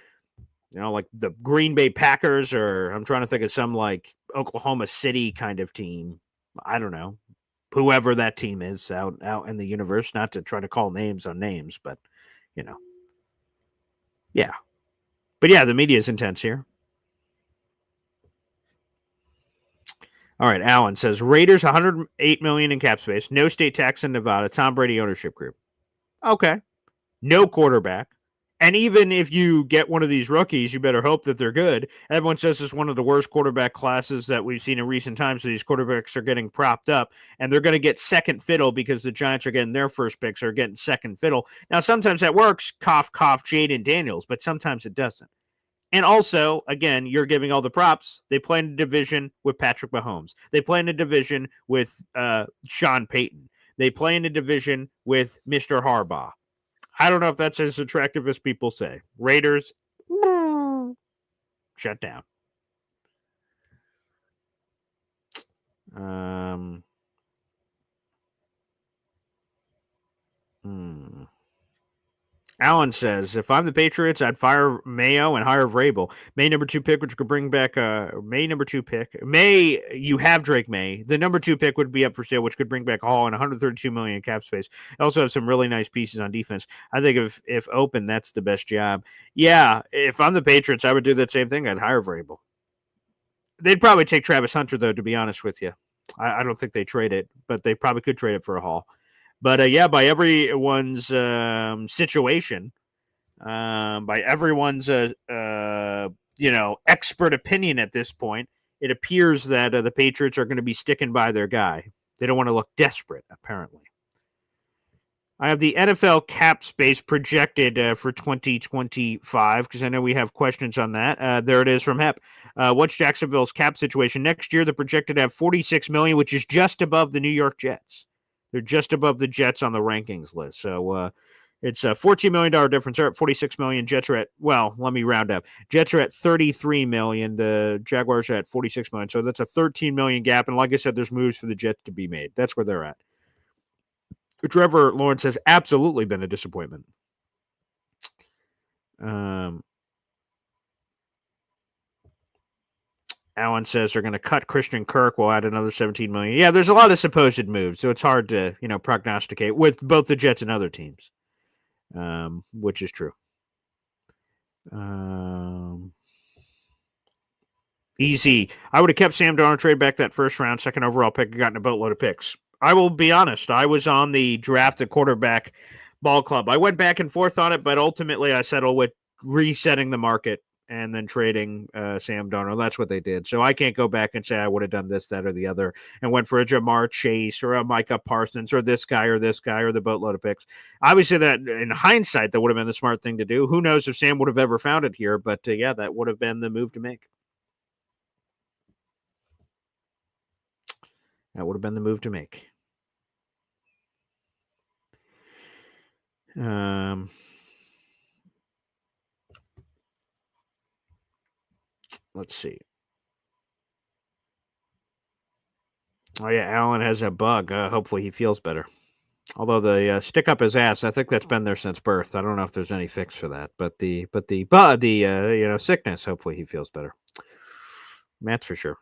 like the Green Bay Packers, or I'm trying to think of some like Oklahoma City kind of team. I don't know. Whoever that team is out in the universe, not to try to call names on names, but, yeah. But yeah, the media is intense here. All right, Alan says Raiders $108 million in cap space, no state tax in Nevada, Tom Brady ownership group. Okay, no quarterback, and even if you get one of these rookies, you better hope that they're good. Everyone says it's one of the worst quarterback classes that we've seen in recent times. So these quarterbacks are getting propped up, and they're going to get second fiddle because the Giants are getting their first picks or getting second fiddle. Now, sometimes that works, cough, cough, Jaden Daniels, but sometimes it doesn't. And also, again, you're giving all the props. They play in a division with Patrick Mahomes. They play in a division with Sean Payton. They play in a division with Mr. Harbaugh. I don't know if that's as attractive as people say. Raiders, shut down. Alan says, if I'm the Patriots, I'd fire Mayo and hire Vrabel. May number 2 pick, which could bring back May number 2 pick. May, you have Drake May. The number 2 pick would be up for sale, which could bring back Hall and $132 million in cap space. Also have some really nice pieces on defense. I think if open, that's the best job. Yeah, if I'm the Patriots, I would do that same thing. I'd hire Vrabel. They'd probably take Travis Hunter, though, to be honest with you. I don't think they trade it, but they probably could trade it for a Hall. But yeah, by everyone's situation, by everyone's expert opinion at this point, it appears that the Patriots are going to be sticking by their guy. They don't want to look desperate, apparently. I have the NFL cap space projected for 2025 because I know we have questions on that. There it is from Hep. What's Jacksonville's cap situation next year? They're projected to have $46 million, which is just above the New York Jets. They're just above the Jets on the rankings list. So it's a $14 million difference. They're at $46 million. Jets are at, well, let me round up. Jets are at $33 million. The Jaguars are at $46 million. So that's a $13 million gap. And like I said, there's moves for the Jets to be made. That's where they're at. Trevor Lawrence has absolutely been a disappointment. Alan says they're going to cut Christian Kirk. We'll add another $17 million. Yeah, there's a lot of supposed moves, so it's hard to prognosticate with both the Jets and other teams, which is true. Easy. I would have kept Sam Darnold, trade back that first round, second overall pick, and gotten a boatload of picks. I will be honest. I was on the draft at quarterback ball club. I went back and forth on it, but ultimately I settled with resetting the market and then trading Sam Darnold. That's what they did. So I can't go back and say I would have done this, that, or the other and went for a Jamar Chase or a Micah Parsons or this guy or the boatload of picks. Obviously, that in hindsight, that would have been the smart thing to do. Who knows if Sam would have ever found it here, but yeah, that would have been the move to make. That would have been the move to make. Let's see. Oh, yeah, Alan has a bug. Hopefully he feels better. Although the stick up his ass, I think that's been there since birth. I don't know if there's any fix for that, but the sickness, hopefully he feels better. That's for sure.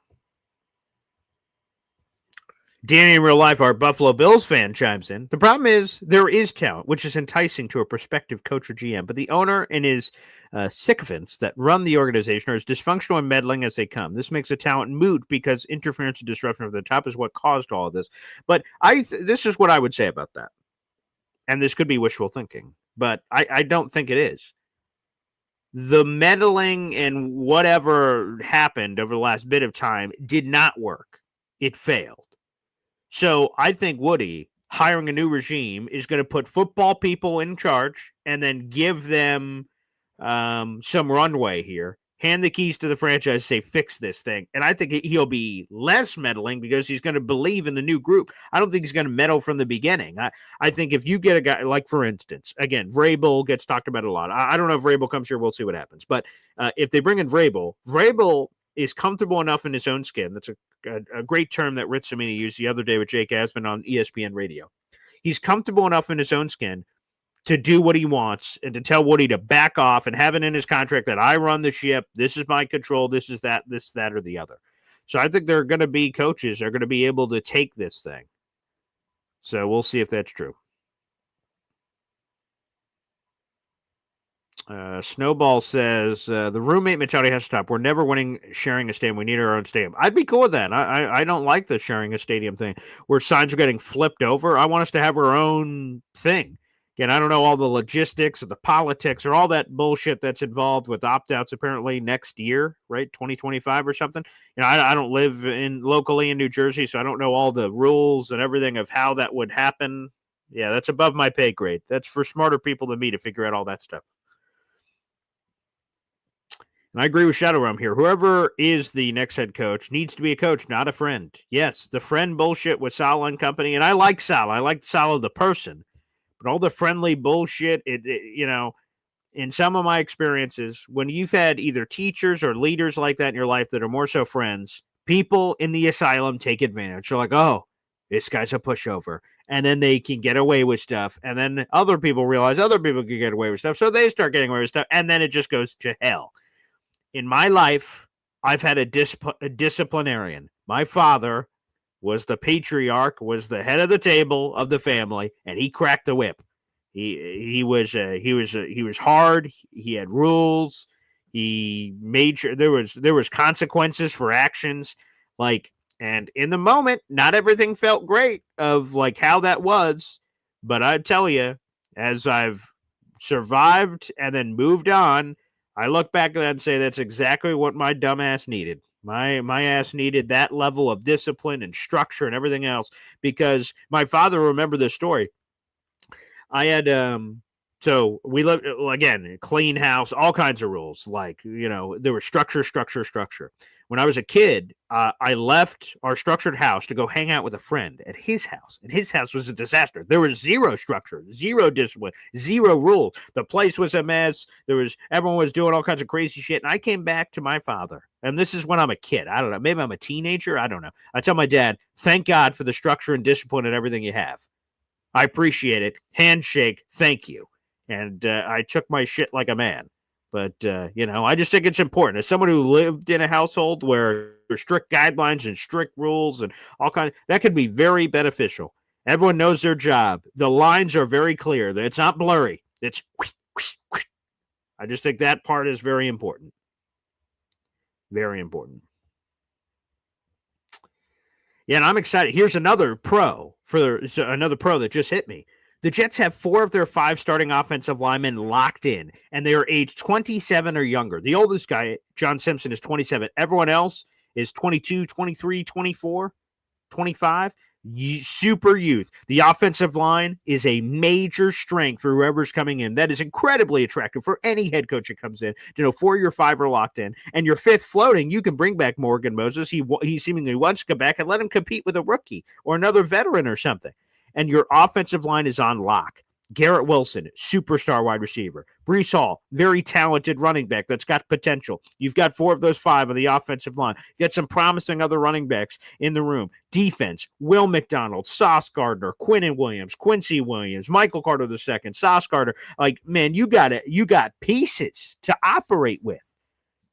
Danny in real life, our Buffalo Bills fan, chimes in. The problem is there is talent, which is enticing to a prospective coach or GM, but the owner and his sycophants that run the organization are as dysfunctional and meddling as they come. This makes the talent moot because interference and disruption of the top is what caused all of this. But this is what I would say about that. And this could be wishful thinking, but I don't think it is. The meddling and whatever happened over the last bit of time did not work. It failed. So I think Woody hiring a new regime is going to put football people in charge and then give them some runway here. Hand the keys to the franchise, say, fix this thing. And I think he'll be less meddling because he's going to believe in the new group. I don't think he's going to meddle from the beginning. I think if you get a guy, like, for instance, again, Vrabel gets talked about a lot. I don't know if Vrabel comes here. We'll see what happens. But if they bring in Vrabel is comfortable enough in his own skin. That's a great term that Rich Cimini used the other day with Jake Asman on ESPN radio. He's comfortable enough in his own skin to do what he wants and to tell Woody to back off and have it in his contract that I run the ship. This is my control. This is that, or the other. So I think there are going to be coaches that are going to be able to take this thing. So we'll see if that's true. Snowball says, the roommate mentality has to stop. We're never winning sharing a stadium. We need our own stadium. I'd be cool with that. I don't like the sharing a stadium thing where signs are getting flipped over. I want us to have our own thing. Again, I don't know all the logistics or the politics or all that bullshit that's involved with opt-outs apparently next year, right? 2025 or something. You know, I don't live locally in New Jersey, so I don't know all the rules and everything of how that would happen. Yeah, that's above my pay grade. That's for smarter people than me to figure out all that stuff. And I agree with Shadow Realm here. Whoever is the next head coach needs to be a coach, not a friend. Yes, the friend bullshit with Saleh and company, and I like Saleh. I like Saleh the person. But all the friendly bullshit, in some of my experiences, when you've had either teachers or leaders like that in your life that are more so friends, people in the asylum take advantage. They're like, oh, this guy's a pushover. And then they can get away with stuff. And then other people realize other people can get away with stuff. So they start getting away with stuff. And then it just goes to hell. In my life, I've had a disciplinarian. My father was the patriarch, was the head of the table of the family, and he cracked the whip. He was hard. He had rules. He made sure there was consequences for actions. And in the moment, not everything felt great of like how that was, but I tell you, as I've survived and then moved on, I look back at that and say that's exactly what my dumb ass needed. My ass needed that level of discipline and structure and everything else because my father, remember this story. I had, so we lived, again, clean house, all kinds of rules. Like, there was structure. When I was a kid, I left our structured house to go hang out with a friend at his house. And his house was a disaster. There was zero structure, zero discipline, zero rules. The place was a mess. Everyone was doing all kinds of crazy shit. And I came back to my father. And this is when I'm a kid. I don't know. Maybe I'm a teenager. I don't know. I tell my dad, thank God for the structure and discipline and everything you have. I appreciate it. Handshake. Thank you. And I took my shit like a man. But, I just think it's important. As someone who lived in a household where there's strict guidelines and strict rules and all kinds, that could be very beneficial. Everyone knows their job. The lines are very clear. It's not blurry. It's I just think that part is very important. Very important. Yeah, and I'm excited. Here's another pro that just hit me. The Jets have 4 of their 5 starting offensive linemen locked in, and they are aged 27 or younger. The oldest guy, John Simpson, is 27. Everyone else is 22, 23, 24, 25. Super youth. The offensive line is a major strength for whoever's coming in. That is incredibly attractive for any head coach that comes in. 4 of your 5 are locked in. And your 5th floating, you can bring back Morgan Moses. He seemingly wants to come back and let him compete with a rookie or another veteran or something. And your offensive line is on lock. Garrett Wilson, superstar wide receiver. Breece Hall, very talented running back that's got potential. You've got 4 of those 5 on the offensive line. You got some promising other running backs in the room. Defense, Will McDonald, Sauce Gardner, Quinnen Williams, Quincy Williams, Michael Carter II, Sauce Gardner. Like, man, you got pieces to operate with.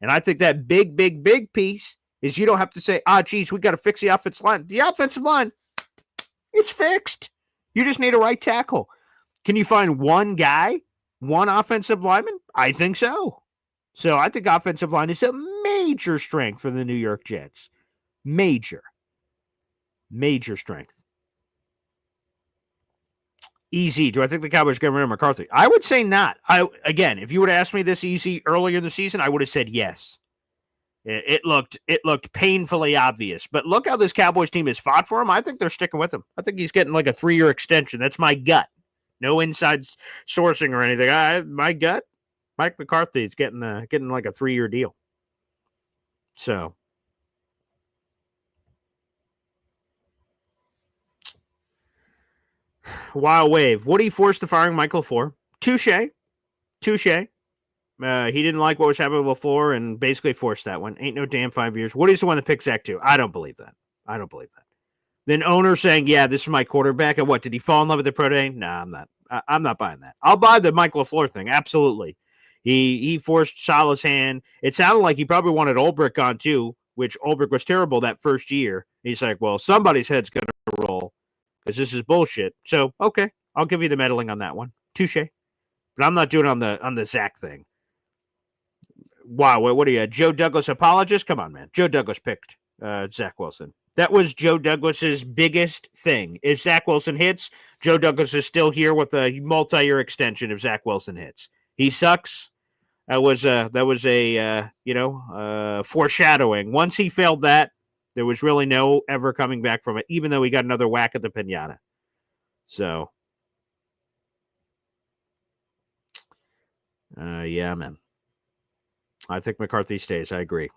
And I think that big piece is you don't have to say, geez, we got to fix the offensive line. The offensive line, it's fixed. You just need a right tackle. Can you find one guy, one offensive lineman? I think so. So I think offensive line is a major strength for the New York Jets. Major strength. Easy. Do I think the Cowboys get rid of McCarthy? I would say not. Again, if you would have asked me this easy earlier in the season, I would have said yes. It looked painfully obvious. But look how this Cowboys team has fought for him. I think they're sticking with him. I think he's getting like a 3-year extension. That's my gut. No inside sourcing or anything. My gut, Mike McCarthy is getting like a 3-year deal. So. Wild Wave. Woody forced the firing Mike LaFleur. Touche. He didn't like what was happening with LaFleur and basically forced that one. Ain't no damn 5 years. Woody's the one that picked Zach too. I don't believe that. Then owner saying, yeah, this is my quarterback. And what, did he fall in love with the pro day? Nah, I'm not. I'm not buying that. I'll buy the Mike LaFleur thing. Absolutely. He forced Salah's hand. It sounded like he probably wanted Ulbrich on too, which Ulbrich was terrible that first year. He's like, well, somebody's head's going to roll because this is bullshit. So, okay, I'll give you the meddling on that one. Touche. But I'm not doing it on the Zach thing. Wow, what are you, Joe Douglas apologist? Come on, man. Joe Douglas picked Zach Wilson. That was Joe Douglas's biggest thing. If Zach Wilson hits, Joe Douglas is still here with a multi-year extension if Zach Wilson hits. He sucks. That was a foreshadowing. Once he failed that, there was really no ever coming back from it, even though he got another whack at the pinata. So, yeah, man. I think McCarthy stays. I agree.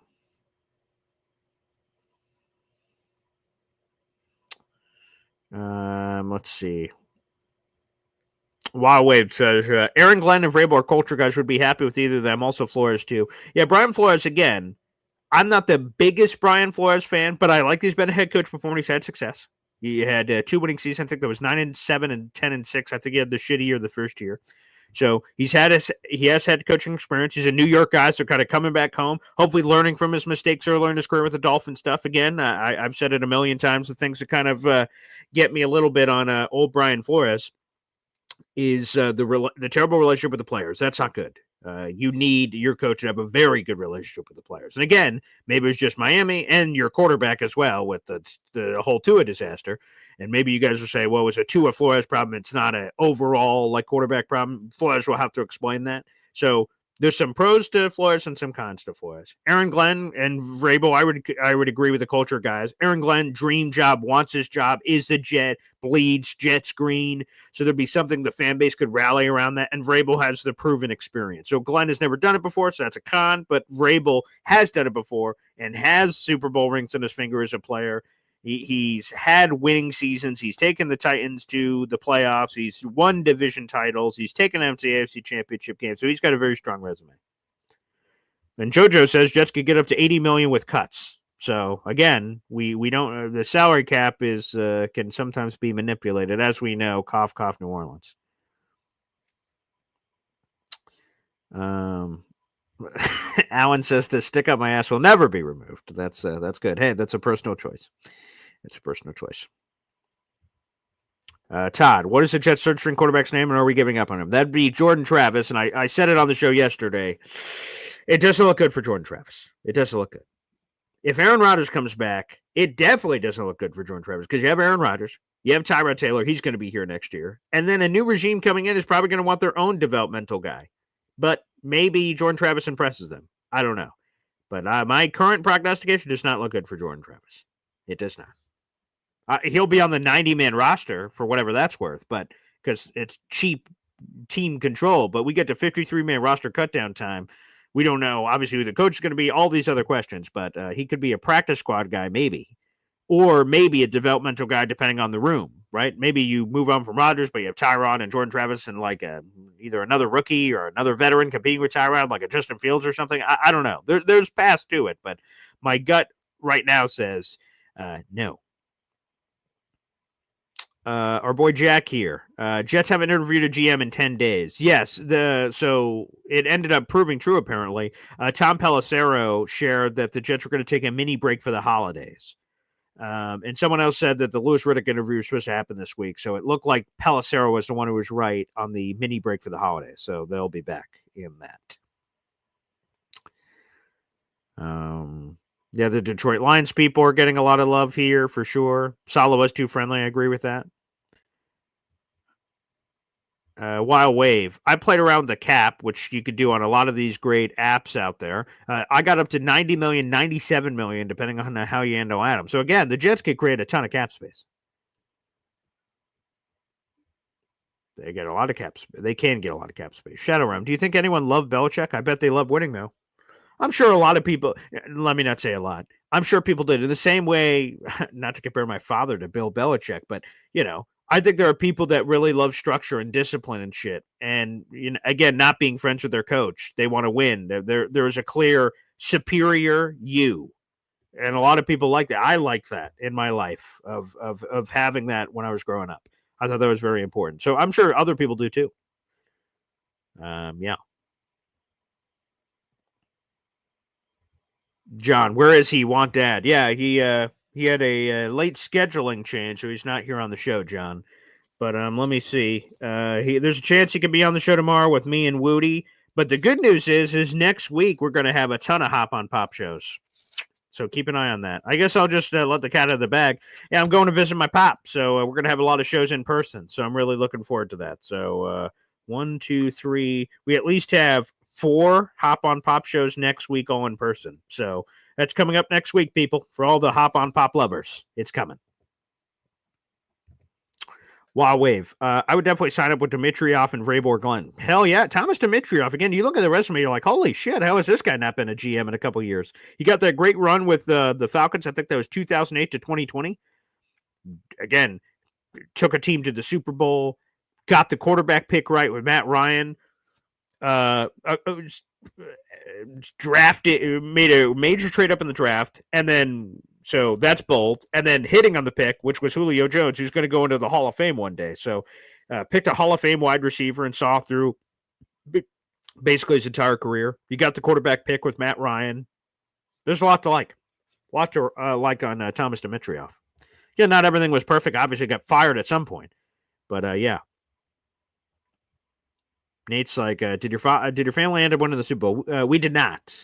Let's see. Wow, Wave says Aaron Glenn and Vrabel are culture guys. Would be happy with either of them. Also Flores too. Yeah, Brian Flores again. I'm not the biggest Brian Flores fan, but I like he's been a head coach before and he's had success. He had 2 winning seasons. I think that was 9-7 and 10-6. I think he had the shitty year the first year. So he has had coaching experience. He's a New York guy, so kind of coming back home, hopefully learning from his mistakes earlier in his career with the Dolphin stuff. Again, I've said it a million times. The things that kind of get me a little bit on old Brian Flores is the terrible relationship with the players. That's not good. You need your coach to have a very good relationship with the players. And again, maybe it's just Miami and your quarterback as well with the whole Tua disaster. And maybe you guys will say, well, it's a Tua Flores problem. It's not an overall quarterback problem. Flores will have to explain that. So there's some pros to Flores and some cons to Flores. Aaron Glenn and Vrabel, I would agree with the culture guys. Aaron Glenn, dream job, wants his job, is a Jet, bleeds, Jets green. So there'd be something the fan base could rally around that. And Vrabel has the proven experience. So Glenn has never done it before, so that's a con. But Vrabel has done it before and has Super Bowl rings on his finger as a player. He's had winning seasons. He's taken the Titans to the playoffs. He's won division titles. He's taken them to the AFC Championship game. So he's got a very strong resume. And JoJo says Jets could get up to $80 million with cuts. So again, we don't. The salary cap is can sometimes be manipulated, as we know. Cough, cough, New Orleans. Alan says the stick up my ass will never be removed. That's good. Hey, that's a personal choice. It's a personal choice. Todd, what is the Jets third string quarterback's name, and are we giving up on him? That'd be Jordan Travis, and I said it on the show yesterday. It doesn't look good for Jordan Travis. It doesn't look good. If Aaron Rodgers comes back, it definitely doesn't look good for Jordan Travis because you have Aaron Rodgers, you have Tyrod Taylor, he's going to be here next year, and then a new regime coming in is probably going to want their own developmental guy. But maybe Jordan Travis impresses them. I don't know. But my current prognostication does not look good for Jordan Travis. It does not. He'll be on the 90-man roster for whatever that's worth, but because it's cheap team control. But we get to 53-man roster cutdown time. We don't know, obviously, who the coach is going to be, all these other questions. But he could be a practice squad guy, maybe. Or maybe a developmental guy, depending on the room, right? Maybe you move on from Rodgers, but you have Tyrod and Jordan Travis and either another rookie or another veteran competing with Tyrod, like a Justin Fields or something. I don't know. There's paths to it, but my gut right now says no. Our boy Jack here. Jets haven't interviewed a GM in 10 days. Yes, so it ended up proving true, apparently. Tom Pelissero shared that the Jets were going to take a mini break for the holidays. And someone else said that the Louis Riddick interview was supposed to happen this week. So it looked like Pelissero was the one who was right on the mini break for the holidays. So they'll be back in that. Yeah, the Detroit Lions people are getting a lot of love here for sure. Salah was too friendly. I agree with that. Wild Wave. I played around the cap, which you could do on a lot of these great apps out there. I got up to 90 million, 97 million, depending on how you handle Adam. So again, the Jets could create a ton of cap space. They get a lot of cap space. They can get a lot of cap space. Shadow Realm. Do you think anyone loved Belichick? I bet they love winning, though. I'm sure a lot of people, let me not say a lot. I'm sure people did in the same way, not to compare my father to Bill Belichick, but, I think there are people that really love structure and discipline and shit. And, again, not being friends with their coach. They want to win. There is a clear superior you. And a lot of people like that. I like that in my life of having that when I was growing up. I thought that was very important. So I'm sure other people do too. Yeah. John, where is he? Want dad? Yeah, he had a late scheduling change, so he's not here on the show, John. But let me see. There's a chance he could be on the show tomorrow with me and Woody. But the good news is next week we're going to have a ton of Hop on Pop shows. So keep an eye on that. I guess I'll just let the cat out of the bag. Yeah, I'm going to visit my pop, so we're going to have a lot of shows in person. So I'm really looking forward to that. So 1, 2, 3. We at least have 4 Hop on Pop shows next week, all in person. So that's coming up next week, people. For all the Hop on Pop lovers, it's coming. Wow, Wave. I would definitely sign up with Dimitrioff and Vrabel Glenn. Hell yeah. Thomas Dimitrioff. Again, you look at the resume, you're like, holy shit, how has this guy not been a GM in a couple years? He got that great run with the Falcons. I think that was 2008 to 2020. Again, took a team to the Super Bowl, got the quarterback pick right with Matt Ryan. Drafted, made a major trade up in the draft, and then so that's bold. And then hitting on the pick, which was Julio Jones, who's going to go into the Hall of Fame one day. So picked a Hall of Fame wide receiver and saw through basically his entire career. You got the quarterback pick with Matt Ryan. There's a lot to like. A lot to like on Thomas Dimitrioff. Yeah, not everything was perfect. Obviously got fired at some point. But yeah. Nate's like, did your family end up winning the Super Bowl? We did not.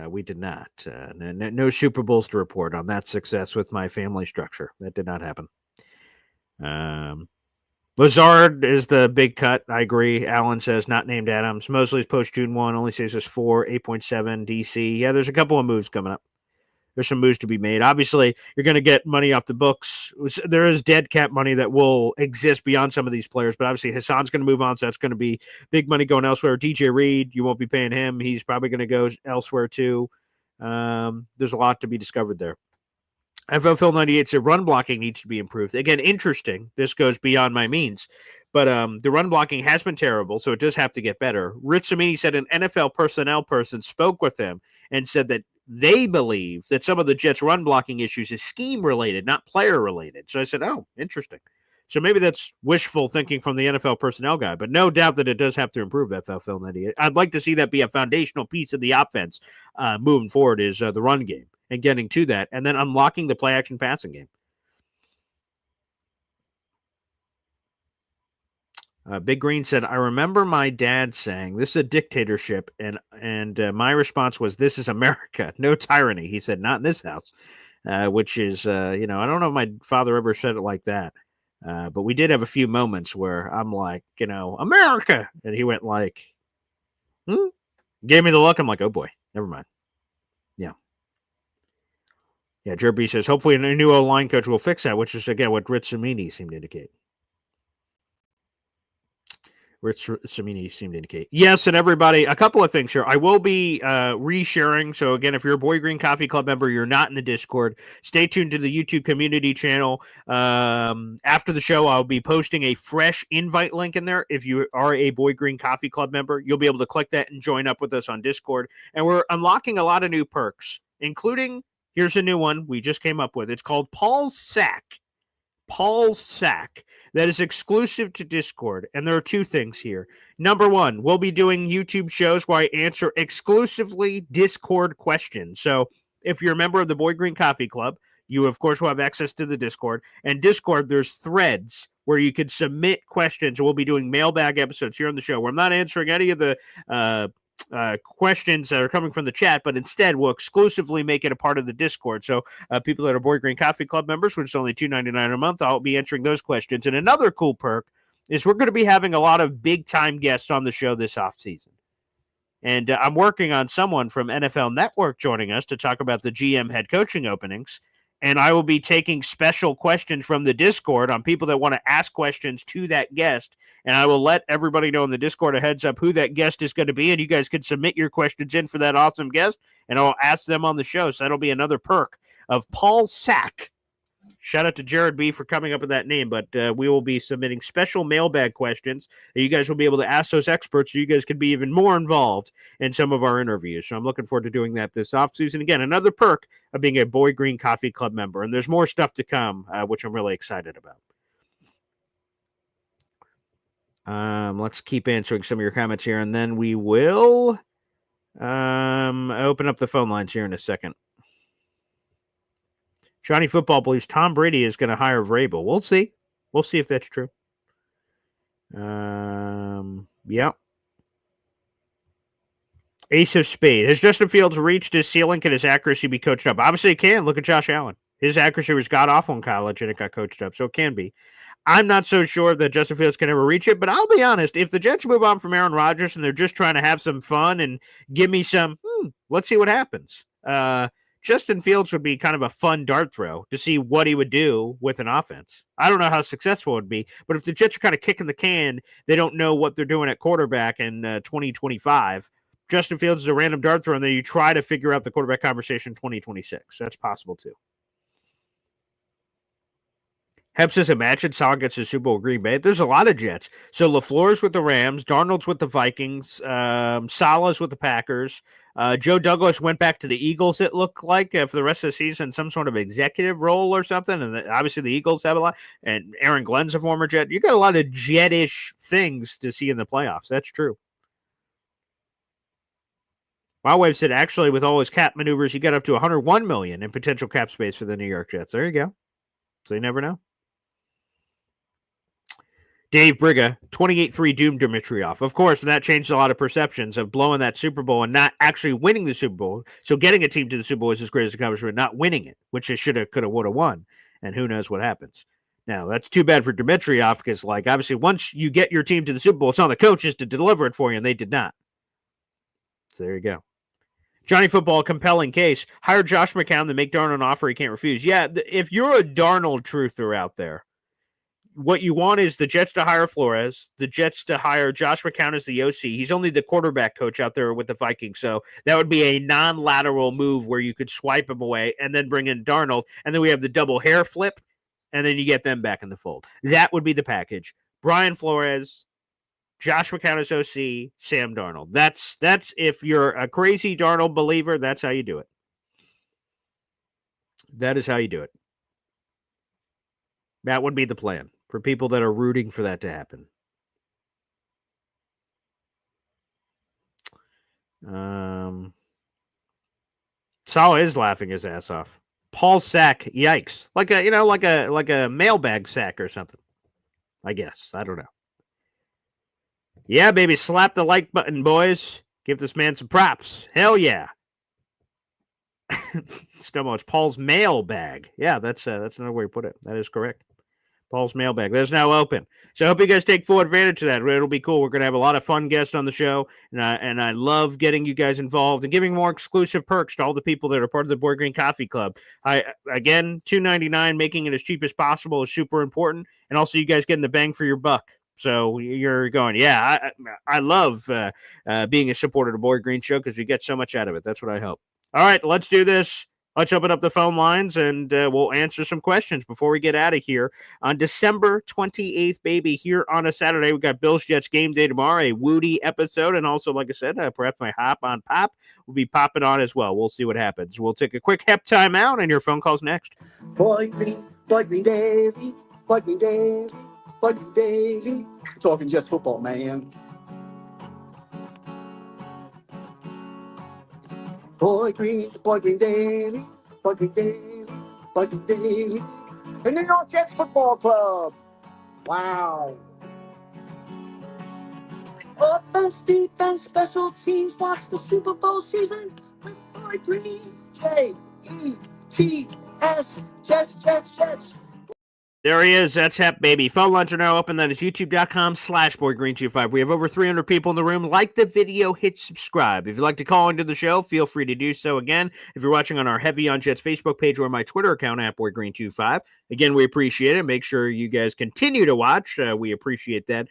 We did not. No Super Bowls to report on that success with my family structure. That did not happen. Lazard is the big cut. I agree. Allen says not named Adams. Mosley's post June 1. Only says us 4, 8.7 DC. Yeah, there's a couple of moves coming up. There's some moves to be made. Obviously, you're going to get money off the books. There is dead cap money that will exist beyond some of these players, but obviously Hassan's going to move on, so that's going to be big money going elsewhere. DJ Reed, you won't be paying him. He's probably going to go elsewhere too. There's a lot to be discovered there. FL Phil 98 said run blocking needs to be improved. Again, interesting. This goes beyond my means. But the run blocking has been terrible, so it does have to get better. Rich Samini said an NFL personnel person spoke with him and said that they believe that some of the Jets' run blocking issues is scheme-related, not player-related. So I said, oh, interesting. So maybe that's wishful thinking from the NFL personnel guy, but no doubt that it does have to improve, FL Phil 98. I'd like to see that be a foundational piece of the offense moving forward is the run game and getting to that, and then unlocking the play-action passing game. Big Green said, I remember my dad saying, this is a dictatorship, and my response was, this is America. No tyranny. He said, not in this house, which is, I don't know if my father ever said it like that, but we did have a few moments where I'm like, America, and he went like, gave me the look. I'm like, oh boy, never mind. Yeah, Jerby says, hopefully a new O-line coach will fix that, which is, again, what Rich Samini seemed to indicate. Yes, and everybody, a couple of things here. I will be resharing. So again, if you're a Boy Green Coffee Club member, you're not in the Discord, stay tuned to the YouTube community channel. After the show, I'll be posting a fresh invite link in there. If you are a Boy Green Coffee Club member, you'll be able to click that and join up with us on Discord. And we're unlocking a lot of new perks, including, here's a new one we just came up with. It's called Paul's Sack. Paul's Sack. That is exclusive to Discord. And there are two things here. Number one, we'll be doing YouTube shows where I answer exclusively Discord questions. So if you're a member of the Boy Green Coffee Club, you, of course, will have access to the Discord. And Discord, there's threads where you can submit questions. We'll be doing mailbag episodes here on the show where I'm not answering any of the questions that are coming from the chat, but instead we'll exclusively make it a part of the Discord. So people that are Boy Green Coffee Club members, which is only $2.99 a month, I'll be answering those questions. And another cool perk is we're going to be having a lot of big-time guests on the show this offseason. And I'm working on someone from NFL Network joining us to talk about the GM head coaching openings. And I will be taking special questions from the Discord on people that want to ask questions to that guest. And I will let everybody know in the Discord a heads up who that guest is going to be. And you guys can submit your questions in for that awesome guest. And I'll ask them on the show. So that'll be another perk of Paul Sack. Shout out to Jared B for coming up with that name, but we will be submitting special mailbag questions that you guys will be able to ask those experts so you guys can be even more involved in some of our interviews. So I'm looking forward to doing that this offseason. Again, another perk of being a Boy Green Coffee Club member, and there's more stuff to come, which I'm really excited about. Let's keep answering some of your comments here, and then we will open up the phone lines here in a second. Johnny Football believes Tom Brady is going to hire Vrabel. We'll see. We'll see if that's true. Yeah. Ace of Spade. Has Justin Fields reached his ceiling? Can his accuracy be coached up? Obviously, it can. Look at Josh Allen. His accuracy was god-awful in college, and it got coached up, so it can be. I'm not so sure that Justin Fields can ever reach it, but I'll be honest. If the Jets move on from Aaron Rodgers and they're just trying to have some fun and give me some, let's see what happens. Justin Fields would be kind of a fun dart throw to see what he would do with an offense. I don't know how successful it would be, but if the Jets are kind of kicking the can, they don't know what they're doing at quarterback in 2025. Justin Fields is a random dart throw, and then you try to figure out the quarterback conversation in 2026. That's possible too. Hep says, imagine Salah gets a Super Bowl Green Bay. There's a lot of Jets. So LaFleur's with the Rams, Darnold's with the Vikings, Salah's with the Packers. Joe Douglas went back to the Eagles, it looked like, for the rest of the season, some sort of executive role or something. And obviously the Eagles have a lot. And Aaron Glenn's a former Jet. You got a lot of Jet-ish things to see in the playoffs. That's true. My wife said, actually, with all his cap maneuvers, he got up to $101 million in potential cap space for the New York Jets. There you go. So you never know. Dave Briga, 28-3 doomed Dimitrioff. Of course, and that changed a lot of perceptions of blowing that Super Bowl and not actually winning the Super Bowl. So getting a team to the Super Bowl is as great as accomplishment, not winning it, which they should have, could have, would have won. And who knows what happens. Now, that's too bad for Dimitrioff because, like, obviously, once you get your team to the Super Bowl, it's on the coaches to deliver it for you, and they did not. So there you go. Johnny Football, compelling case. Hire Josh McCown to make Darnold an offer he can't refuse. Yeah, if you're a Darnold truther out there, what you want is the Jets to hire Flores, the Jets to hire Josh McCown as the OC. He's only the quarterback coach out there with the Vikings, so that would be a non-lateral move where you could swipe him away and then bring in Darnold, and then we have the double hair flip, and then you get them back in the fold. That would be the package. Brian Flores, Josh McCown as OC, Sam Darnold. That's if you're a crazy Darnold believer, that's how you do it. That is how you do it. That would be the plan for people that are rooting for that to happen. Saul is laughing his ass off. Paul Sack, yikes! Like a mailbag sack or something. I guess I don't know. Yeah, baby, slap the like button, boys. Give this man some props. Hell yeah. Stumbo, it's Paul's mailbag. Yeah, that's another way to put it. That is correct. Paul's mailbag. That's now open. So I hope you guys take full advantage of that. It'll be cool. We're going to have a lot of fun guests on the show, and I love getting you guys involved and giving more exclusive perks to all the people that are part of the Boy Green Coffee Club. Again, $2.99, making it as cheap as possible is super important, and also you guys getting the bang for your buck. So you're going, yeah, I love being a supporter of the Boy Green Show because we get so much out of it. That's what I hope. All right, let's do this. Let's open up the phone lines, and we'll answer some questions before we get out of here. On December 28th, baby, here on a Saturday, we got Bills-Jets game day tomorrow, a Woody episode, and also, like I said, perhaps my Hop on Pop will be popping on as well. We'll see what happens. We'll take a quick hep time out, and your phone call's next. Boy Green Daily, Boy Green Daily, Boy Green Daily. Talking just football, man. Boy Green Daily, Boy Green Daily, Boy Green Daily. The New York Jets Football Club. Wow. Offense, defense, special teams. Watch the Super Bowl season with Boy Green. Jets, Jets, Jets. There he is. That's Hep, baby. Phone lines are now open. That is youtube.com/BoyGreen25. We have over 300 people in the room. Like the video, hit subscribe. If you'd like to call into the show, feel free to do so. Again, if you're watching on our Heavy on Jets Facebook page or my Twitter account at BoyGreen25, again, we appreciate it. Make sure you guys continue to watch. We appreciate that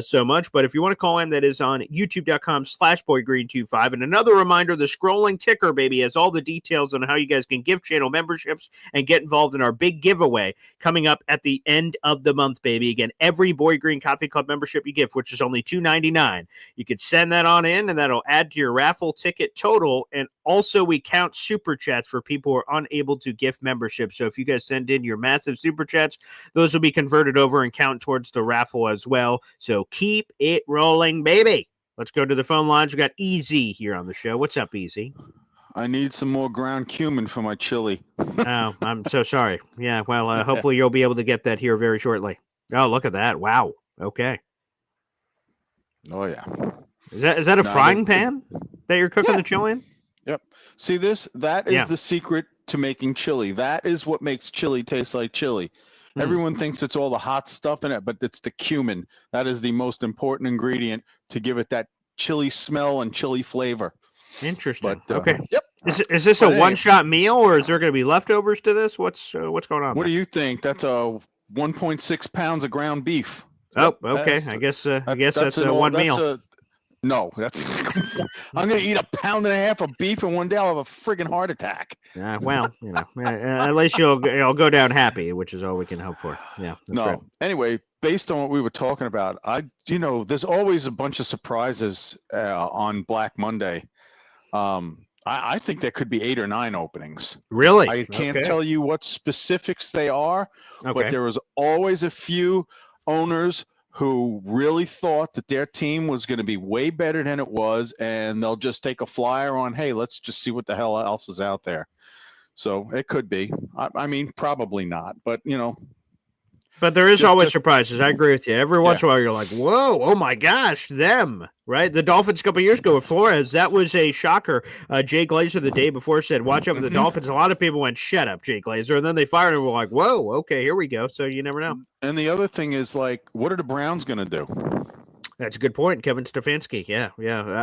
so much. But if you want to call in, that is on youtube.com/BoyGreen25. And another reminder, the scrolling ticker, baby, has all the details on how you guys can give channel memberships and get involved in our big giveaway coming up at the end of the month, baby. Again, every Boy Green Coffee Club membership you give, which is only $2.99, you could send that on in, and that'll add to your raffle ticket total. And also, we count super chats for people who are unable to gift membership. So if you guys send in your massive super chats, those will be converted over and count towards the raffle as well. So keep it rolling, baby. Let's go to the phone lines. We got Easy here on the show. What's up, Easy? I need some more ground cumin for my chili. Oh, I'm so sorry. Yeah, well, hopefully you'll be able to get that here very shortly. Oh, look at that. Wow. Okay. Oh, yeah. Is that a frying pan that you're cooking the chili in? Yep. See this? That is the secret to making chili. That is what makes chili taste like chili. Everyone thinks it's all the hot stuff in it, but it's the cumin. That is the most important ingredient to give it that chili smell and chili flavor. Interesting. But, okay. Yep. Is this a one-shot meal, or is there going to be leftovers to this? What's going on? What do you think? That's a 1.6 pounds of ground beef. Oh, okay. I guess that's one meal. No, that's. I'm going to eat 1.5 pounds of beef in one day. I'll have a friggin' heart attack. Well, at least you'll go down happy, which is all we can hope for. Yeah. No. Right. Anyway, based on what we were talking about, there's always a bunch of surprises on Black Monday. I think there could be 8 or 9 openings. Really? I can't tell you what specifics they are, but there was always a few owners who really thought that their team was going to be way better than it was, and they'll just take a flyer on, hey, let's just see what the hell else is out there. So it could be. I mean, probably not, but But there is always surprises. I agree with you. Every once in a while, you're like, whoa, oh my gosh, them, right? The Dolphins a couple years ago with Flores, that was a shocker. Jay Glazer the day before said, watch out for the Dolphins. A lot of people went, shut up, Jay Glazer. And then they fired him and were like, whoa, okay, here we go. So you never know. And the other thing is, like, what are the Browns going to do? That's a good point. Kevin Stefanski. Yeah.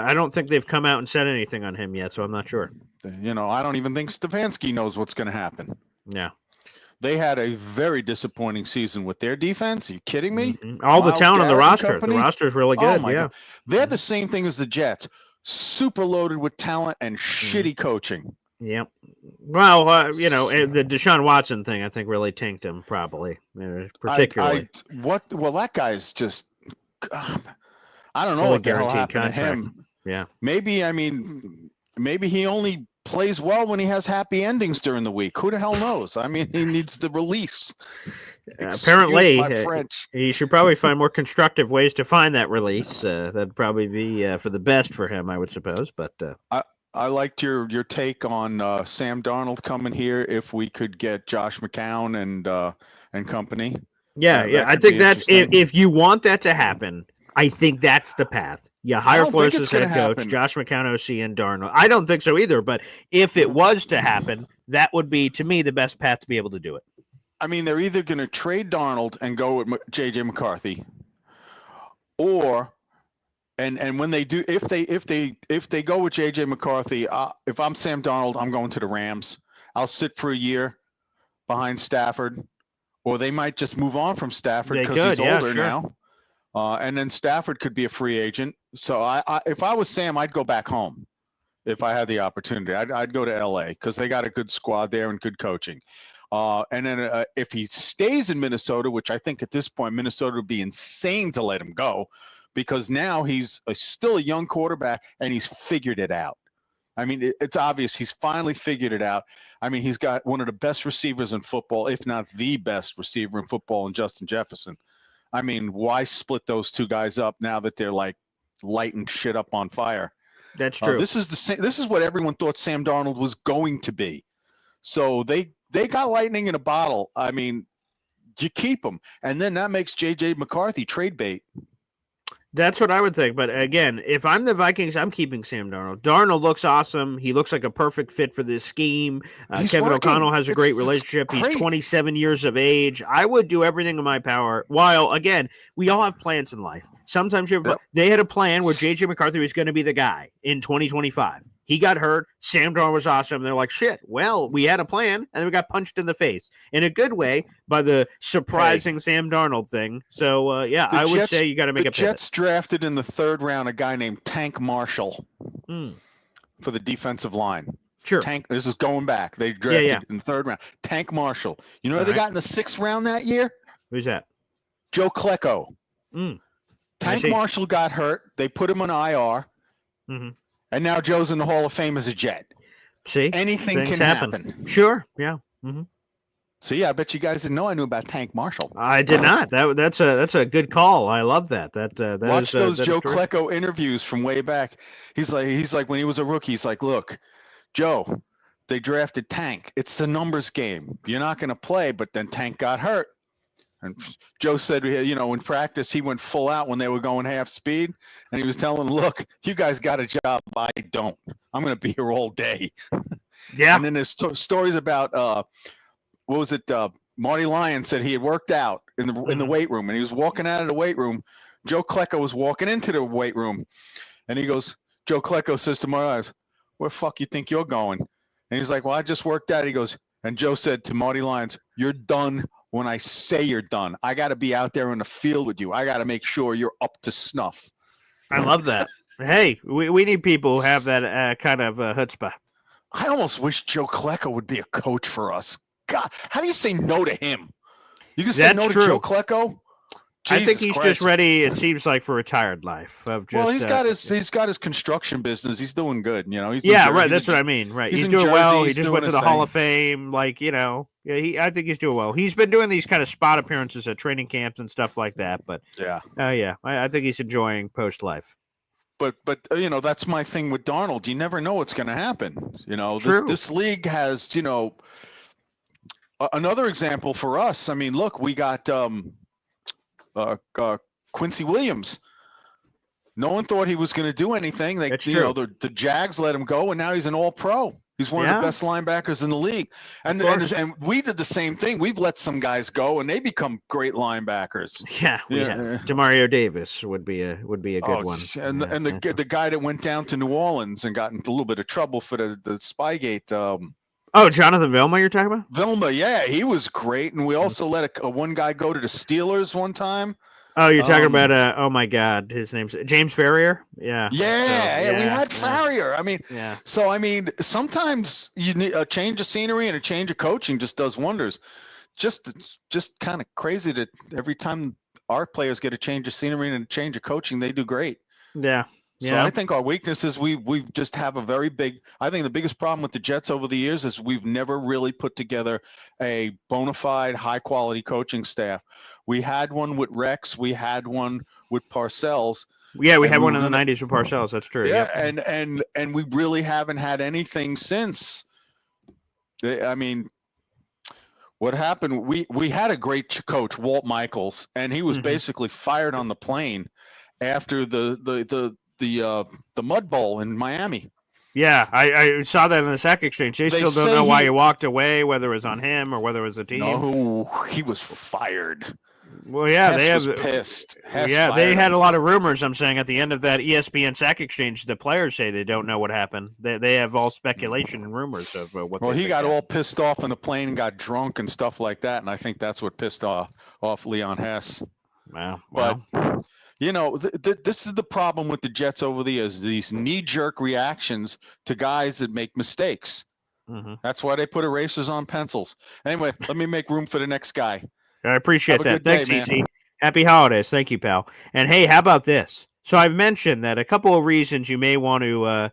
I don't think they've come out and said anything on him yet, so I'm not sure. I don't even think Stefanski knows what's going to happen. Yeah. They had a very disappointing season with their defense. Are you kidding me? All the talent on the roster. The roster is really good. Oh my God. They're the same thing as the Jets. Super loaded with talent and shitty coaching. Yep. Well, the Deshaun Watson thing, I think, really tanked him, probably, particularly. Well, that guy's just. I don't know Fully what the hell happened contract. to him. Yeah. Maybe he only plays well when he has happy endings during the week. Who the hell knows? I mean, he needs the release. Apparently, he should probably find more constructive ways to find that release. That'd probably be for the best for him, I would suppose. But I liked your take on Sam Darnold coming here. If we could get Josh McCown and company. Yeah. I think that's if you want that to happen. I think that's the path. Yeah, hire Flores as head coach, Josh McCown OC, and Darnold. I don't think so either, but if it was to happen, that would be, to me, the best path to be able to do it. I mean, they're either going to trade Darnold and go with J.J. McCarthy, or and when they do, if they go with J.J. McCarthy, if I'm Sam Darnold, I'm going to the Rams. I'll sit for a year behind Stafford, or they might just move on from Stafford because he's older now. And then Stafford could be a free agent. So if I was Sam, I'd go back home if I had the opportunity. I'd go to L.A. because they got a good squad there and good coaching. And then if he stays in Minnesota, which I think at this point Minnesota would be insane to let him go, because now he's still a young quarterback and he's figured it out. I mean, it's obvious he's finally figured it out. I mean, he's got one of the best receivers in football, if not the best receiver in football, in Justin Jefferson. I mean, why split those two guys up now that they're like lighting shit up on fire? That's true. This is what everyone thought Sam Darnold was going to be. So they got lightning in a bottle. I mean, you keep him, and then that makes J.J. McCarthy trade bait. That's what I would think. But again, if I'm the Vikings, I'm keeping Sam Darnold. Darnold looks awesome. He looks like a perfect fit for this scheme. He's Kevin working. O'Connell has a great It's relationship. He's great. 27 years of age. I would do everything in my power. While, again, we all have plans in life. Sometimes you have Yep. they had a plan where J.J. McCarthy was going to be the guy in 2025. He got hurt. Sam Darnold was awesome. They're like, shit, well, we had a plan, and then we got punched in the face in a good way by the surprising Sam Darnold thing. So, I would say you got to make a pivot. The Jets drafted in the 3rd round a guy named Tank Marshall for the defensive line. Sure. Tank. This is going back. They drafted in the 3rd round. Tank Marshall. You know who they got in the 6th round that year? Who's that? Joe Klecko. Tank Marshall got hurt. They put him on IR. And now Joe's in the Hall of Fame as a Jet. See? Anything can happen. Sure. Yeah. See, I bet you guys didn't know I knew about Tank Marshall. I did not. That's a good call. I love that. Watch those Joe Klecko interviews from way back. He's like when he was a rookie, he's like, look, Joe, they drafted Tank. It's the numbers game. You're not going to play, but then Tank got hurt. And Joe said, in practice, he went full out when they were going half speed. And he was telling them, look, you guys got a job. I don't. I'm going to be here all day. Yeah. And then there's stories about, what was it? Marty Lyons said he had worked out in the weight room. And he was walking out of the weight room. Joe Klecko was walking into the weight room. And Joe Klecko says to Marty Lyons, where the fuck you think you're going? And he's like, well, I just worked out. He goes, and Joe said to Marty Lyons, you're done when I say you're done. I got to be out there in the field with you. I got to make sure you're up to snuff. I love that. Hey, we need people who have that kind of chutzpah. I almost wish Joe Klecko would be a coach for us. God, how do you say no to him? You can say no to Joe Klecko? I think he's just ready. It seems like for retired life. He's got his construction business. He's doing good. He's right. That's what I mean. Right. He's doing well. He just went to the Hall of Fame. I think he's doing well. He's been doing these kind of spot appearances at training camps and stuff like that. But I think he's enjoying post life. But that's my thing with Darnold. You never know what's going to happen. This league has another example for us. I mean, look, we got. Quincy Williams. No one thought he was going to do anything. The Jags let him go, and now he's an All-Pro. He's one of the best linebackers in the league. And we did the same thing. We've let some guys go, and they become great linebackers. Yeah, we have. Demario Davis would be a good one. And the guy that went down to New Orleans and got into a little bit of trouble for the Spygate. Jonathan Vilma, you're talking about? Vilma, yeah, he was great. And we also let one guy go to the Steelers one time. Oh, you're talking about, oh my God, his name's James Ferrier? Yeah. Yeah, we had Ferrier. I mean, sometimes you need a change of scenery and a change of coaching just does wonders. It's just kind of crazy that every time our players get a change of scenery and a change of coaching, they do great. Yeah. So I think our weakness is we just have a very big. I think the biggest problem with the Jets over the years is we've never really put together a bona fide, high quality coaching staff. We had one with Rex. We had one with Parcells. Yeah, we had one in the '90s with Parcells. That's true. Yeah, and we really haven't had anything since. I mean, what happened? We had a great coach, Walt Michaels, and he was basically fired on the plane after the Mud Bowl in Miami. Yeah, I saw that in the sack exchange. They still don't know why he walked away, whether it was on him or whether it was the team. No, he was fired. Well, yeah, Hess was pissed. They had a lot of rumors. I'm saying at the end of that ESPN sack exchange, the players say they don't know what happened. They have all speculation and rumors of what. Well, he got all pissed off on the plane and got drunk and stuff like that, and I think that's what pissed off Leon Hess. Wow. But this is the problem with the Jets over the years: these knee-jerk reactions to guys that make mistakes. That's why they put erasers on pencils. Anyway, let me make room for the next guy. I appreciate that. Thanks, EC. Happy holidays. Thank you, pal. And hey, how about this? So I've mentioned that a couple of reasons you may want to,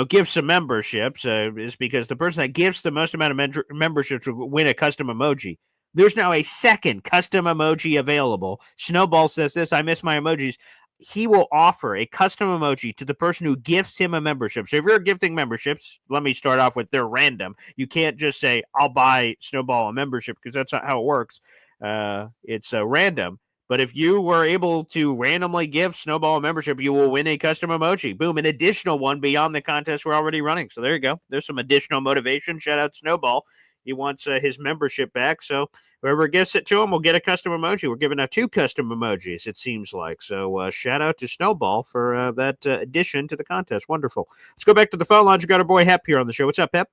give some memberships is because the person that gives the most amount of memberships will win a custom emoji. There's now a second custom emoji available. Snowball says this, I miss my emojis. He will offer a custom emoji to the person who gifts him a membership. So if you're gifting memberships, let me start off with they're random. You can't just say, I'll buy Snowball a membership because that's not how it works. It's random. But if you were able to randomly give Snowball a membership, you will win a custom emoji. Boom, an additional one beyond the contest we're already running. So there you go. There's some additional motivation. Shout out Snowball. He wants his membership back. So whoever gifts it to him will get a custom emoji. We're giving out 2 custom emojis, it seems like. So shout out to Snowball for that addition to the contest. Wonderful. Let's go back to the phone lines. We got our boy Hep here on the show. What's up, Hep?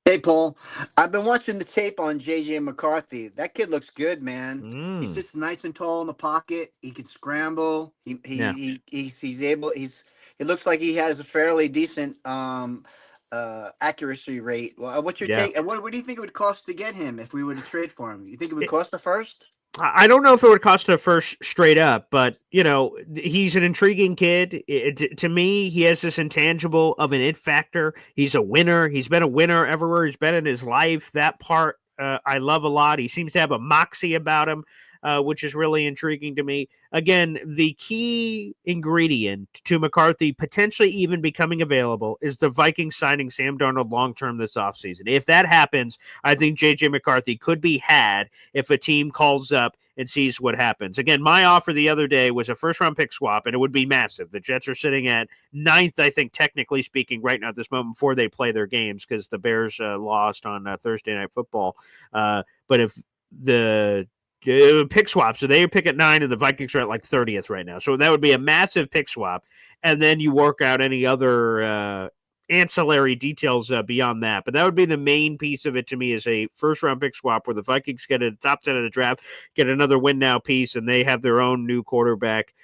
Hey, Paul. I've been watching the tape on J.J. McCarthy. That kid looks good, man. He's just nice and tall in the pocket. He can scramble. Yeah. He's able. It looks like he has a fairly decent accuracy rate. Well, what's your take? What do you think it would cost to get him if we were to trade for him? You think it would cost a first? I don't know if it would cost a first straight up, but, he's an intriguing kid. To me, he has this intangible of an it factor. He's a winner. He's been a winner everywhere he's been in his life. That part I love a lot. He seems to have a moxie about him, which is really intriguing to me. Again, the key ingredient to McCarthy potentially even becoming available is the Vikings signing Sam Darnold long-term this offseason. If that happens, I think J.J. McCarthy could be had if a team calls up and sees what happens. Again, my offer the other day was a first-round pick swap, and it would be massive. The Jets are sitting at 9th, I think, technically speaking, right now at this moment before they play their games because the Bears lost on Thursday Night Football. But if the pick swap, so they pick at 9 and the Vikings are at like 30th right now, so that would be a massive pick swap, and then you work out any other ancillary details beyond that, but that would be the main piece of it to me, is a first round pick swap where the Vikings get a top 10 of the draft, get another win now piece, and they have their own new quarterback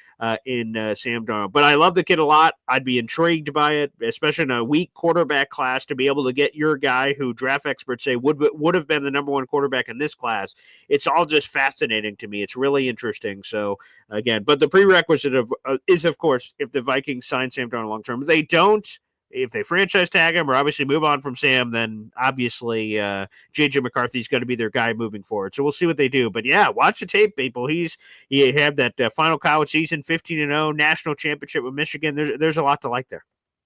in Sam Darnold. But I love the kid a lot. I'd be intrigued by it, especially in a weak quarterback class, to be able to get your guy who draft experts say would have been the number 1 quarterback in this class. It's all just fascinating to me. It's really interesting. So again, but the prerequisite is, of course, if the Vikings sign Sam Darnold long term. If they don't, if they franchise tag him or obviously move on from Sam, then obviously J.J. McCarthy's going to be their guy moving forward. So we'll see what they do. But yeah, watch the tape, people. He had that final college season, 15-0, national championship with Michigan. There's a lot to like there.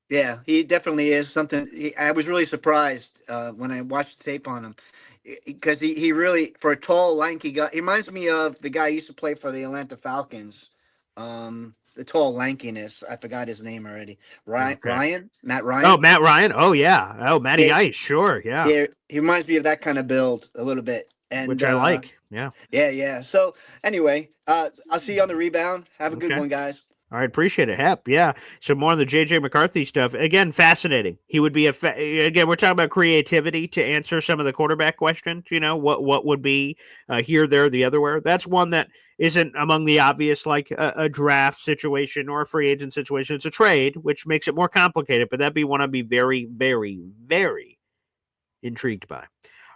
Yeah, he definitely is something. I was really surprised when I watched the tape on him, because he really, for a tall, lanky guy, he reminds me of the guy who used to play for the Atlanta Falcons. The tall lankiness. I forgot his name already. Matt Ryan. Oh, Matt Ryan. Oh, yeah. Oh, Matty Ice. Sure. Yeah. Yeah. He reminds me of that kind of build a little bit. And, which I like. Yeah. Yeah. So anyway, I'll see you on the rebound. Have a good one, guys. All right, appreciate it, Hep. Yeah, so more on the J.J. McCarthy stuff. Again, fascinating. He would be again, we're talking about creativity to answer some of the quarterback questions. What would be here, there, the other where. That's one that isn't among the obvious, like a draft situation or a free agent situation. It's a trade, which makes it more complicated. But that'd be one I'd be very, very, very intrigued by.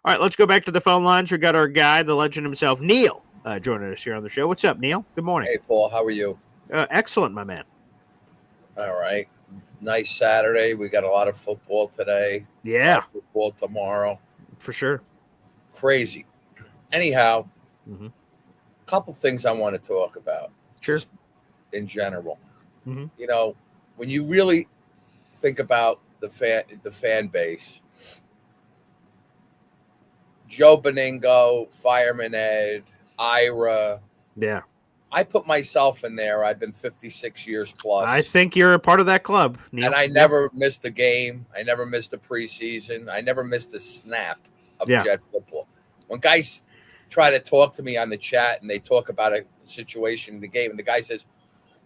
All right, let's go back to the phone lines. We got our guy, the legend himself, Neil, joining us here on the show. What's up, Neil? Good morning. Hey, Paul. How are you? Excellent, my man. All right. Nice Saturday. We got a lot of football today. Yeah. Football tomorrow. For sure. Crazy. Anyhow, couple things I want to talk about. Sure. Just in general. When you really think about the fan base, Joe Beningo, Fireman Ed, Ira. Yeah. I put myself in there. I've been 56 years plus. I think you're a part of that club, Neil. And I never missed a game. I never missed a preseason. I never missed a snap of Jet football. When guys try to talk to me on the chat and they talk about a situation in the game, and the guy says,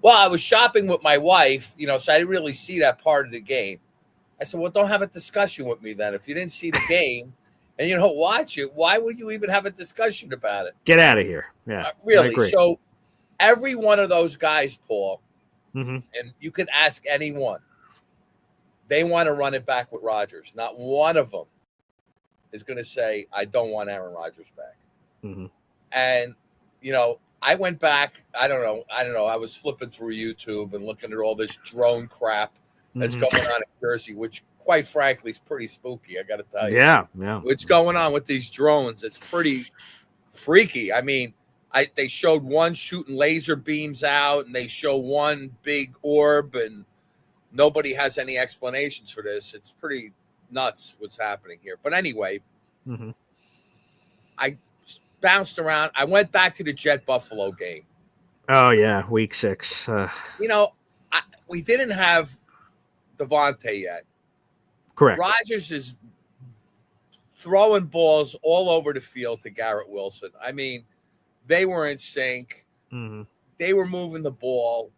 well, I was shopping with my wife, so I didn't really see that part of the game. I said, well, don't have a discussion with me then. If you didn't see the game and you don't watch it, why would you even have a discussion about it? Get out of here. Yeah. Really. So every one of those guys, Paul, and you can ask anyone, they want to run it back with Rodgers. Not one of them is going to say, I don't want Aaron Rodgers back. And, I went back. I don't know. I was flipping through YouTube and looking at all this drone crap that's going on in Jersey, which quite frankly is pretty spooky. I got to tell you. Yeah. What's going on with these drones? It's pretty freaky. I mean, they showed one shooting laser beams out, and they show one big orb, and nobody has any explanations for this. It's pretty nuts what's happening here. But anyway, I bounced around. I went back to the Jet Buffalo game. Oh yeah, week 6. We didn't have Devontae yet. Correct. Rodgers is throwing balls all over the field to Garrett Wilson. I mean, they were in sync. Mm-hmm. They were moving the ball.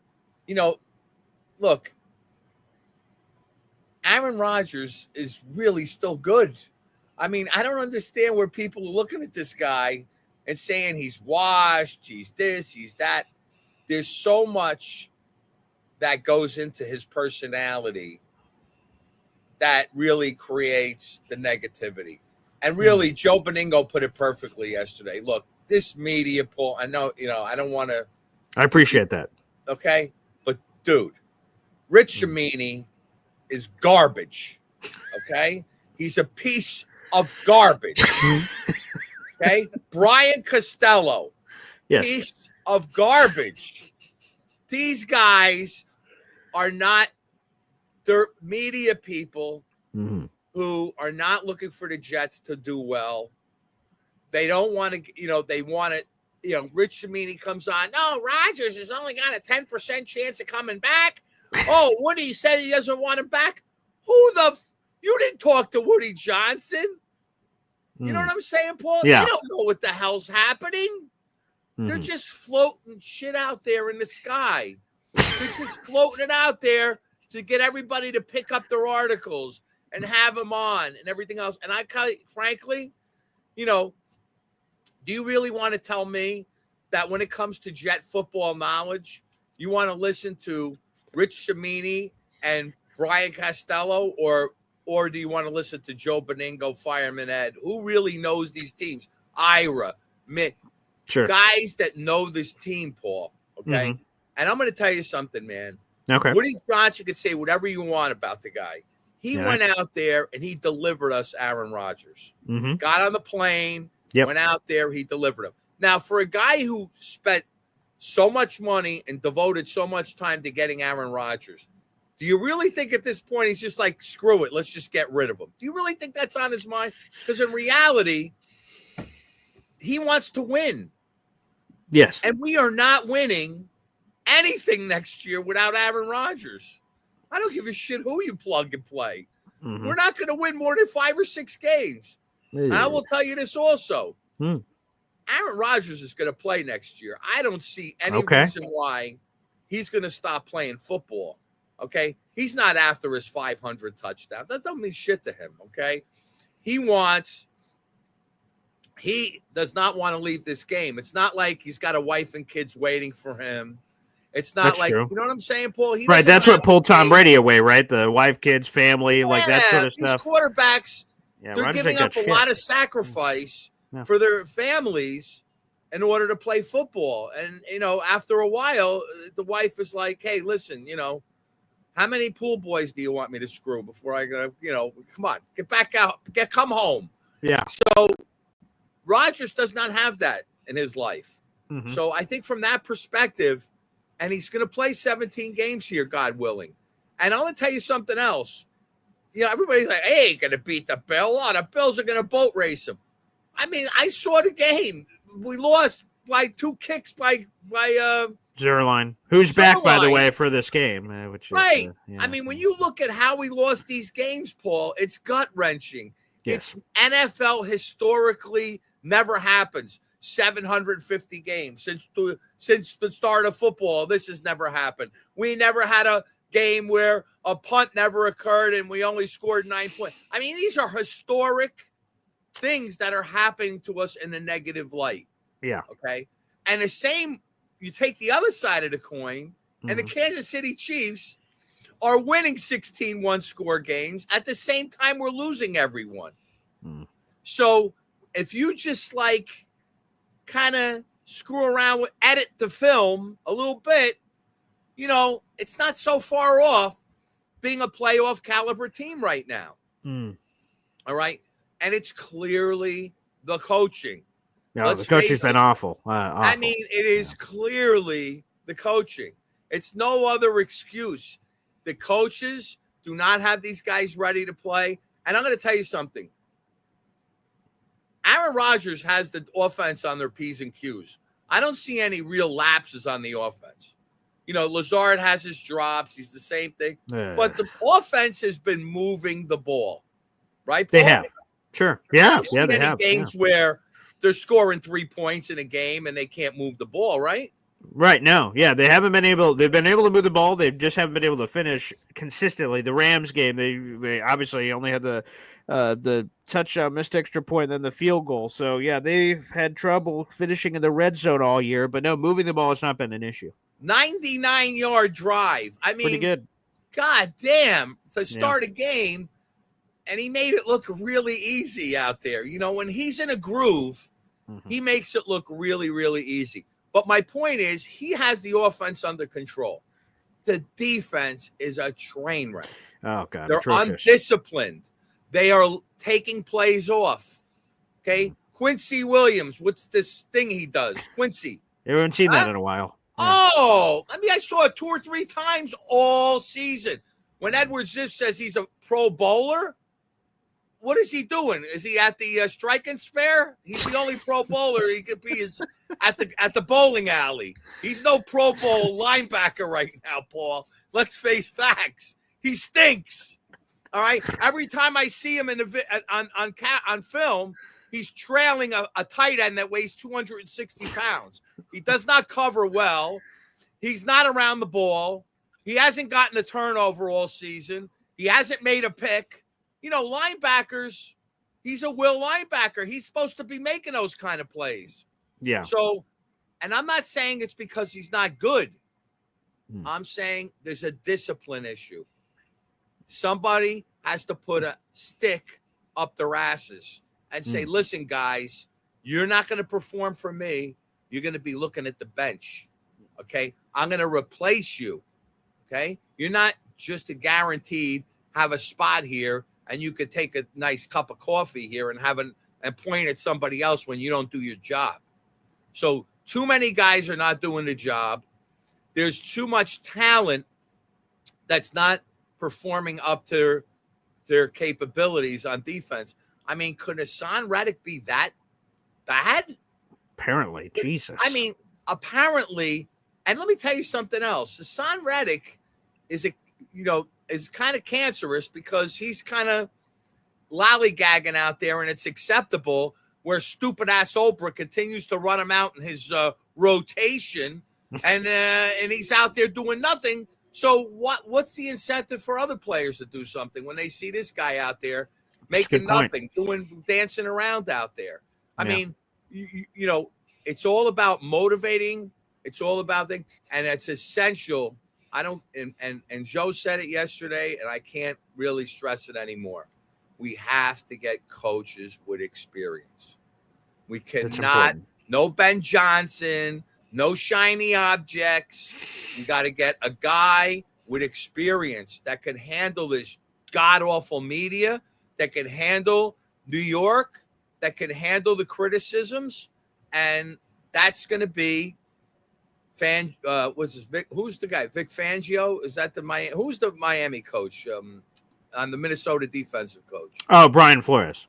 Look, Aaron Rodgers is really still good. I mean, I don't understand where people are looking at this guy and saying he's washed, he's this, he's that. There's so much that goes into his personality that really creates the negativity. And really, Joe Beningo put it perfectly yesterday. Look, this media poll, I know, I don't want to. I appreciate that. Okay? But, dude, Rich Cimini is garbage. Okay? He's a piece of garbage. Okay? Brian Costello, Yes. piece of garbage. These guys are not, they're media people who are not looking for the Jets to do well. They don't want to, they want to, Rich Cimini comes on. No, Rodgers has only got a 10% chance of coming back. Oh, Woody said he doesn't want him back. You didn't talk to Woody Johnson. You know what I'm saying, Paul? Yeah. They don't know what the hell's happening. They're just floating shit out there in the sky. They're just floating it out there to get everybody to pick up their articles and have them on and everything else. And frankly, do you really want to tell me that when it comes to Jet football knowledge, you want to listen to Rich Cimini and Brian Costello, or do you want to listen to Joe Beningo, Fireman Ed? Who really knows these teams? Ira, Mick, guys that know this team, Paul. Okay. And I'm going to tell you something, man. Okay. Woody Johnson could say whatever you want about the guy. He went out there and he delivered us Aaron Rodgers. Got on the plane, went out there, he delivered him. Now, for a guy who spent so much money and devoted so much time to getting Aaron Rodgers, do you really think at this point he's just like, screw it, let's just get rid of him? Do you really think that's on his mind? Because in reality, he wants to win. Yes. And we are not winning anything next year without Aaron Rodgers. I don't give a shit who you plug and play. We're not going to win more than 5 or 6 games. And I will tell you this also. Aaron Rodgers is going to play next year. I don't see any reason why he's going to stop playing football. Okay? He's not after his 500 touchdown. That don't mean shit to him. Okay? He does not want to leave this game. It's not like he's got a wife and kids waiting for him. It's not That's like, true. you know what I'm saying, Paul? Right, that's what pulled Tom Brady away, right? The wife, kids, family, like that sort of stuff. These quarterbacks, they're Rodgers giving ain't up got a lot of sacrifice for their families in order to play football. And, after a while, the wife is like, hey, listen, how many pool boys do you want me to screw before I go, come on, get back out, come home. Yeah. So Rodgers does not have that in his life. So I think from that perspective, and he's going to play 17 games here, God willing. And I'm going to tell you something else. Everybody's like, hey, ain't going to beat the Bill. Oh, the Bills are going to boat race him. I mean, I saw the game. We lost by 2 kicks by Zerline, who's back, by the way, for this game. Which right. I mean, when you look at how we lost these games, Paul, it's gut-wrenching. Yes. It's NFL historically never happens. 750 games since the start of football. This has never happened. We never had a game where a punt never occurred and we only scored 9 points. I mean, these are historic things that are happening to us in a negative light. Yeah. Okay. And the same, you take the other side of the coin, and the Kansas City Chiefs are winning 16 one-score games at the same time we're losing everyone. So if you just kind of screw around with edit the film a little bit, it's not so far off being a playoff caliber team right now. All right. And it's clearly the coaching. No, the coaching's been awful. I mean, it is clearly the coaching. It's no other excuse. The coaches do not have these guys ready to play. And I'm going to tell you something. Aaron Rodgers has the offense on their P's and Q's. I don't see any real lapses on the offense. You know, Lazard has his drops. He's the same thing. But the offense has been moving the ball, right, Paul? They have. Sure. I Yeah. don't see They any have. games where they're scoring 3 points in a game and they can't move the ball, right? Right. No. Yeah. They've been able to move the ball. They just haven't been able to finish consistently. The Rams game, they obviously only had the touchdown, missed extra point, and then the field goal. So yeah, they've had trouble finishing in the red zone all year. But no, moving the ball has not been an issue. 99-yard drive. I mean, Pretty good. God damn, to start a game, and he made it look really easy out there. You know, when he's in a groove, he makes it look really, really easy. But my point is, he has the offense under control. The defense is a train wreck. Oh, God. They're atrocious. undisciplined. They are taking plays off. Okay? Quincy Williams, what's this thing he does? Quincy. We haven't seen that in a while. Oh, I mean, I saw it 2 or 3 times all season. When Edwards just says he's a pro bowler, what is he doing? Is he at the strike and spare? He's the only pro bowler he could be is at the bowling alley. He's no Pro Bowl linebacker right now, Paul. Let's face facts. He stinks. All right. Every time I see him in on film, he's trailing a tight end that weighs 260 pounds. He does not cover well. He's not around the ball. He hasn't gotten a turnover all season. He hasn't made a pick. You know, linebackers, he's a will linebacker. He's supposed to be making those kind of plays. Yeah. So, and I'm not saying it's because he's not good. I'm saying there's a discipline issue. Somebody has to put a stick up their asses and say, listen, guys, you're not going to perform for me. You're going to be looking at the bench. Okay. I'm going to replace you. Okay. You're not just a guaranteed have a spot here and you could take a nice cup of coffee here and and point at somebody else when you don't do your job. So too many guys are not doing the job. There's too much talent that's not performing up to their capabilities on defense. I mean, could Hassan Reddick be that bad? Apparently, Jesus. I mean, apparently, and let me tell you something else. Hassan Reddick is kind of cancerous because he's kind of lollygagging out there, and it's acceptable. Where stupid ass Oprah continues to run him out in his rotation, and he's out there doing nothing. So what's the incentive for other players to do something when they see this guy out there making nothing, dancing around out there? I mean, you know, it's all about motivating. It's all about things, and it's essential. And Joe said it yesterday, and I can't really stress it anymore. We have to get coaches with experience. We cannot, no Ben Johnson, no shiny objects. We got to get a guy with experience that can handle this god-awful media, that can handle New York, that can handle the criticisms, and that's going to be who's the guy? Vic Fangio? Is that who's the Miami coach? On the Minnesota defensive coach. Oh, Brian Flores.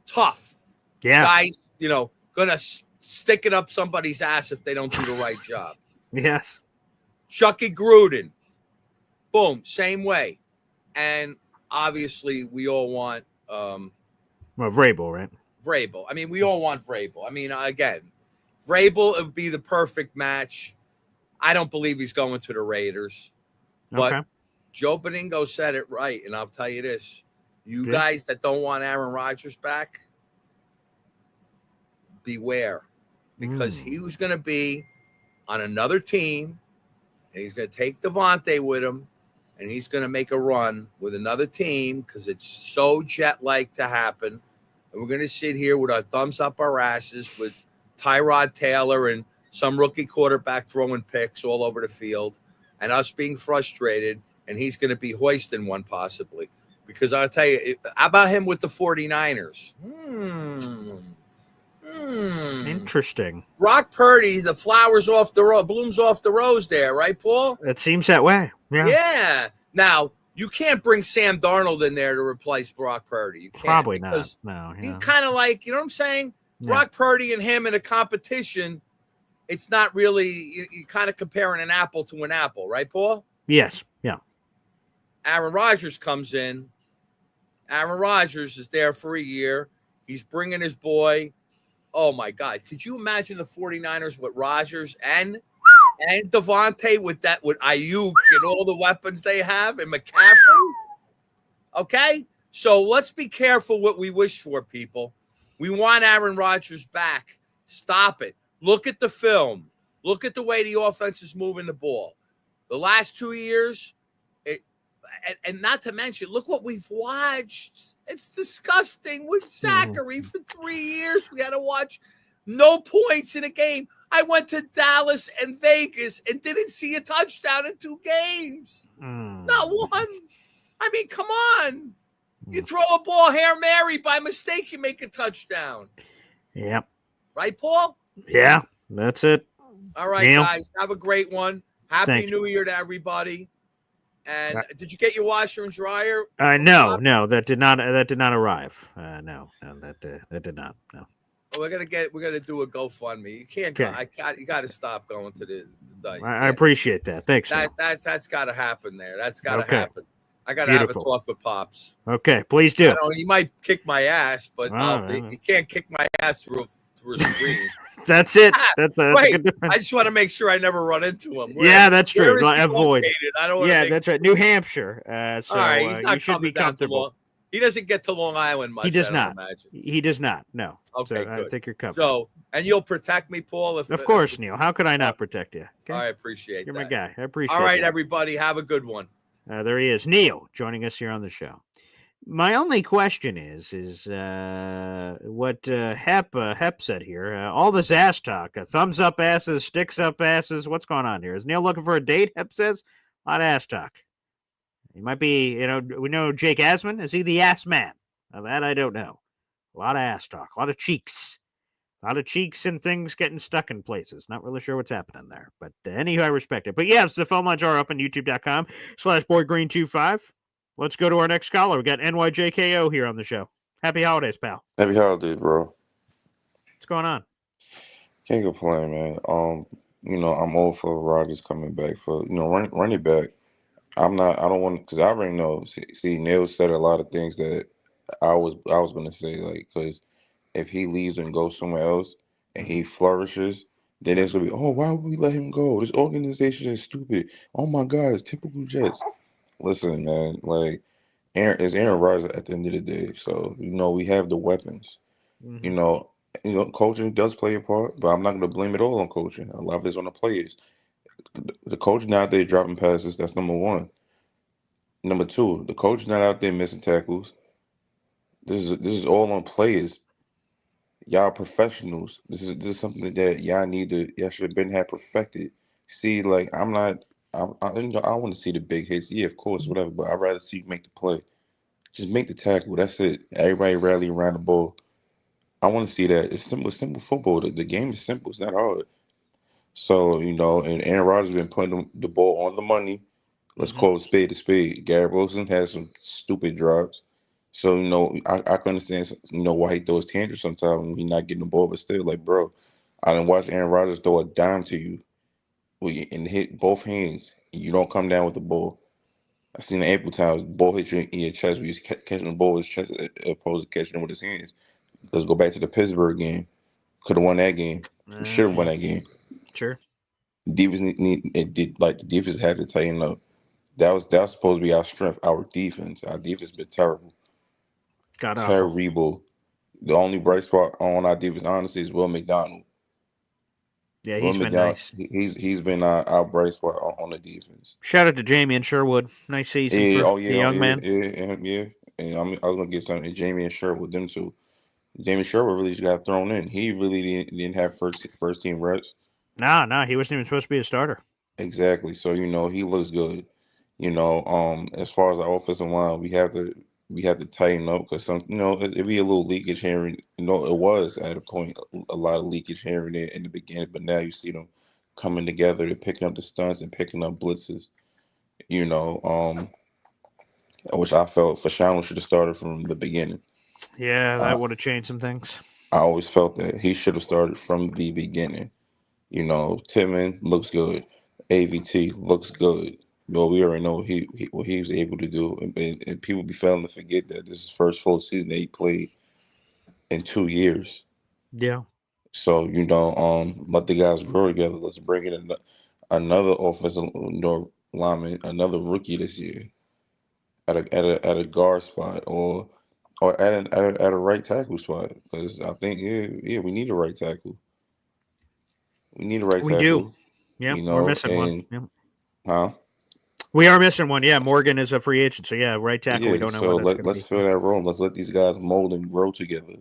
Tough. Yeah. Guys, you know, gonna stick it up somebody's ass if they don't do the right job. Yes. Chucky Gruden. Boom. Same way. And obviously we all want Vrabel, right? Vrabel. I mean, we all want Vrabel. I mean, again, Vrabel, it would be the perfect match. I don't believe he's going to the Raiders. But Joe Beningo said it right, and I'll tell you this. You guys that don't want Aaron Rodgers back, beware. Because he was going to be on another team, and he's going to take Devontae with him, and he's going to make a run with another team because it's so jet-like to happen. And we're going to sit here with our thumbs up our asses with Tyrod Taylor and some rookie quarterback throwing picks all over the field and us being frustrated, and he's going to be hoisting one possibly. Because I'll tell you, how about him with the 49ers? Interesting. Brock Purdy, the flowers off the rose, blooms off the rose there, right, Paul? It seems that way. Yeah. Yeah. Now, you can't bring Sam Darnold in there to replace Brock Purdy. You can't. Probably not. No. He kind of like, you know what I'm saying? Brock Purdy and him in a competition, it's not really, you're kind of comparing an apple to an apple, right, Paul? Yes. Yeah. Aaron Rodgers comes in. Aaron Rodgers is there for a year. He's bringing his boy. Oh, my God. Could you imagine the 49ers with Rodgers and Devontae with Ayuk and all the weapons they have and McCaffrey? Okay? So let's be careful what we wish for, people. We want Aaron Rodgers back. Stop it. Look at the film. Look at the way the offense is moving the ball. The last 2 years, and not to mention, look what we've watched. It's disgusting with Zachary for 3 years. We had to watch no points in a game. I went to Dallas and Vegas and didn't see a touchdown in 2 games. Not one. I mean, come on. You throw a ball, Hail Mary, by mistake, you make a touchdown. Yep. Right, Paul? Yeah, that's it. All right, Neil? guys. Have a great one. Happy New Year to everybody. And did you get your washer and dryer? No, that did not arrive. No, that did not. No. Well, we're gonna do a GoFundMe. You can't go. You got to stop going to the. I appreciate that. Thanks. That's got to happen there. That's got to happen. I got to have a talk with Pops. Okay, please do. He might kick my ass, but you can't kick my ass through a screen. That's it. That's a good difference. I just want to make sure I never run into him. That's true. Avoid. I don't that's right. New Hampshire. So all right, he's not you should be comfortable. He doesn't get to Long Island much. He does not. Imagine. He does not. No. Okay, so good. I think you're covered. So, and you'll protect me, Paul? Of course, Neil. How could I not protect you? Okay? I appreciate You're that. my guy. I appreciate All right, that. everybody. Have a good one. There he is, Neil, joining us here on the show. My only question is what Hep said here. All this ass talk, thumbs up asses, sticks up asses. What's going on here? Is Neil looking for a date? Hep says, a lot of ass talk. He might be, we know Jake Asman. Is he the ass man? Now, that I don't know. A lot of ass talk, a lot of cheeks. A lot of cheeks and things getting stuck in places. Not really sure what's happening there. But anywho, I respect it. But yeah, it's the phone lines are up on youtube.com/boygreen25. Let's go to our next caller. We got NYJKO here on the show. Happy holidays, pal. Happy holidays, bro. What's going on? Can't complain, man. I'm all for Rodgers coming back for, running back. I don't want, because I already know. See, Neil said a lot of things that I was going to say, because if he leaves and goes somewhere else and he flourishes, then it's going to be, oh, why would we let him go? This organization is stupid. Oh, my God, it's typical Jets. Listen, man, it's Aaron Rodgers at the end of the day. So, we have the weapons. Mm-hmm. Coaching does play a part, but I'm not going to blame it all on coaching. A lot of it's on the players. The coach not out there dropping passes. That's number one. Number two, the coach not out there missing tackles. This is all on players. Y'all professionals. This is something that y'all should have been perfected. See, I want to see the big hits. Yeah, of course, whatever. But I'd rather see you make the play. Just make the tackle. That's it. Everybody rally around the ball. I want to see that. It's simple football. The game is simple. It's not hard. So, and Aaron Rodgers has been putting the ball on the money. Let's call it spade to spade. Garrett Wilson has some stupid drops. So, I can understand, why he throws tantrums sometimes when he's not getting the ball. But still, bro, I done watched Aaron Rodgers throw a dime to you and hit both hands. And you don't come down with the ball. I've seen the ample times ball hit you in your chest where he's catching the ball with his chest as opposed to catching it with his hands. Let's go back to the Pittsburgh game. Could have won that game. Should have won that game. Sure. Defense the defense had to tighten up. That was supposed to be our strength. Our defense has been terrible. Terrible. The only bright spot on our defense, honestly, is Will McDonald. Yeah, he's been nice. He's been our bright spot on the defense. Shout out to Jamie and Sherwood. Nice season for the young man. Yeah. And I was gonna get something. Jamie and Sherwood, them two. Jamie Sherwood really just got thrown in. He really didn't have first team reps. No, he wasn't even supposed to be a starter. Exactly. So he looks good. As far as the offensive line, we have to tighten up because it'd be a little leakage here. It was at a point a lot of leakage here and there in the beginning, but now you see them coming together. They're picking up the stunts and picking up blitzes. Which I felt Fashanu should have started from the beginning. Yeah, that would have changed some things. I always felt that he should have started from the beginning. Timmon looks good. AVT looks good. Well, we already know what he was able to do, and people be failing to forget that this is his first full season that he played in 2 years. Yeah. So let the guys grow together. Let's bring in another offensive lineman, another rookie this year at a guard spot or at a right tackle spot, because I think we need a right tackle. We need a right We do. tackle. Yeah, we're missing one. And Yeah. huh? We are missing one. Yeah, Morgan is a free agent. So, yeah, right tackle. We Yeah. don't know So when that's going to let's be. fill that role. Let's let these guys mold and grow together.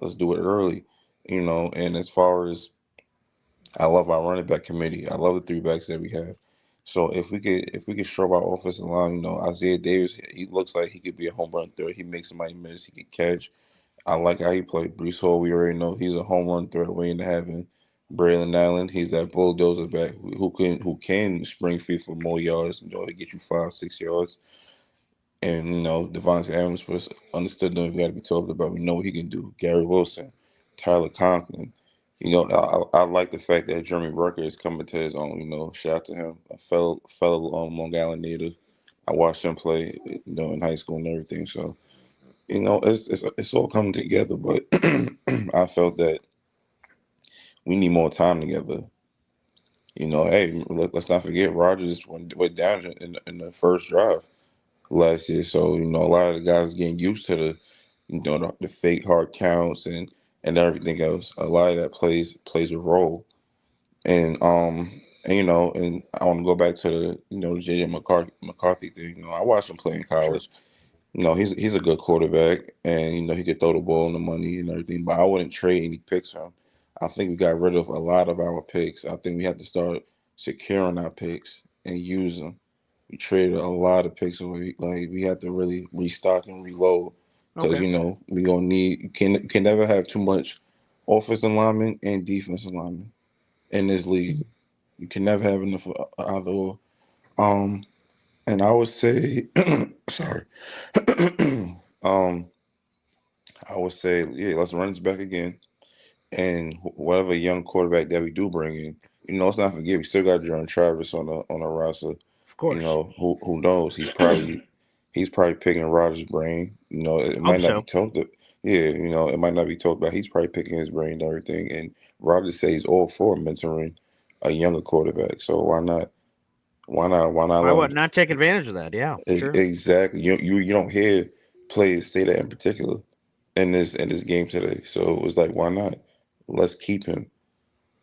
Let's do it early. And as far as I love our running back committee. I love the three backs that we have. So if we could show our offensive line, Isaiah Davis, he looks like he could be a home run threat. He makes somebody miss. He could catch. I like how he played. Brees Hall, we already know he's a home run threat waiting to happen. Braylon Allen, he's that bulldozer back who can spring feet for more yards, to get you 5-6 yards. And Devontae Adams was understood that we got to be talked about. We know what he can do. Gary Wilson, Tyler Conklin. I like the fact that Jeremy Rucker is coming to his own. Shout out to him, a fellow Long Island native. I watched him play, in high school and everything. So it's all coming together. But I felt that we need more time together. Hey, let's not forget Rodgers went down in the first drive last year. So a lot of the guys getting used to the fake hard counts and everything else. A lot of that plays a role. And I want to go back to the JJ McCarthy thing. I watched him play in college. He's a good quarterback, and he could throw the ball and the money and everything. But I wouldn't trade any picks for him. I think we got rid of a lot of our picks. I think we have to start securing our picks and use them. We traded a lot of picks away. Like, we have to really restock and reload because Okay. we gonna need. You can never have too much offensive lineman and defensive lineman in this league. You can never have enough of either or. Um, and I would say, sorry. um, I would say, yeah, let's run this back again. And whatever young quarterback that we do bring in, let's not forget we still got Jordan Travis on the roster. Of course. Who knows? He's probably picking Rodgers' brain. It Hope might not be so. talked. Yeah, it might not be talked about. He's probably picking his brain and everything. And Rodgers says all for mentoring a younger quarterback. So why not? Why not Why let would him? not take advantage of that? Yeah, sure. Exactly. You don't hear players say that in particular in this game today. So it's like, why not? Let's keep him.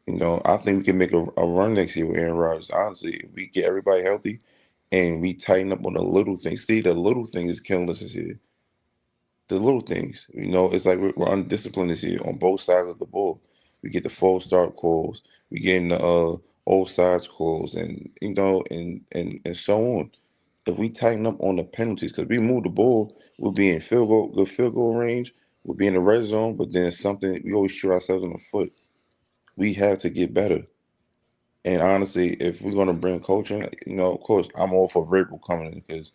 I think we can make a run next year with Aaron Rodgers. Honestly, if we get everybody healthy and we tighten up on the little things. See, the little things is killing us this year. The little things, it's like we're undisciplined this year on both sides of the ball. We get the false start calls. We getting the old sides calls, and and so on. If we tighten up on the penalties, because we move the ball, we'll be in good field goal range. We'll be in the red zone, but then something we always shoot ourselves in the foot. We have to get better. And honestly, if we're gonna bring coaching, of course, I'm all for Vrabel coming in because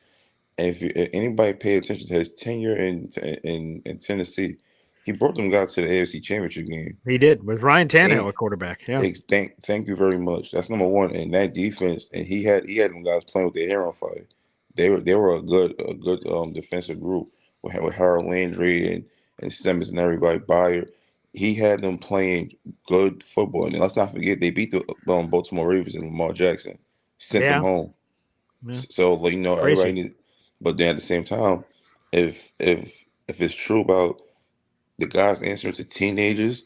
if anybody paid attention to his tenure in Tennessee, he brought them guys to the AFC Championship game. He did with Ryan Tannehill And at quarterback. Yeah. thank you very much. That's number one. And that defense, and he had them guys playing with their hair on fire. They were a good defensive group with Harold Landry and Simmons and everybody. Byer, he had them playing good football. And let's not forget they beat the Baltimore Ravens and Lamar Jackson sent them Yeah. home. Yeah. So everybody Crazy. needs. But then at the same time, if it's true about the guys answering to teenagers,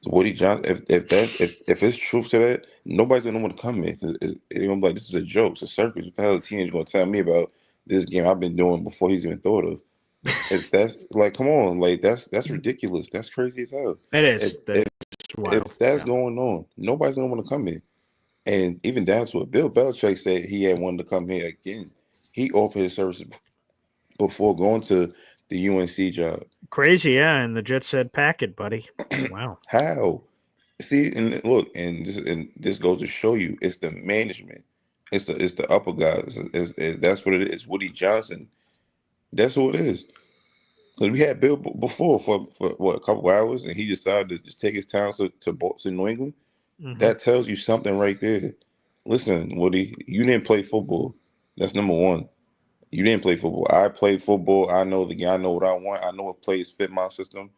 Woody Johnson, if it's truth to that, nobody's gonna want to come in because they're gonna be like, this is a joke, it's a circus. What the hell is a teenager gonna tell me about this game I've been doing before he's even thought of? If that's like, come on, like that's ridiculous. That's crazy as hell. It If is. That's wild. if that's Yeah. going on, nobody's gonna want to come in. And even down to it, Bill Belichick said he had wanted to come here again. He offered his services before going to the UNC job. Crazy. Yeah. And the Jets said, pack it, buddy. Wow. How? See, and look, and this goes to show you, it's the management, it's the upper guys. That's what it is. Woody Johnson, that's who it is. Because we had Bill before for what, a couple hours, and he decided to just take his time to New England. Mm-hmm. That tells you something right there. Listen, Woody, you didn't play football. That's number one. You didn't play football. I played football. I know the game. I know what I want. I know what plays fit my system.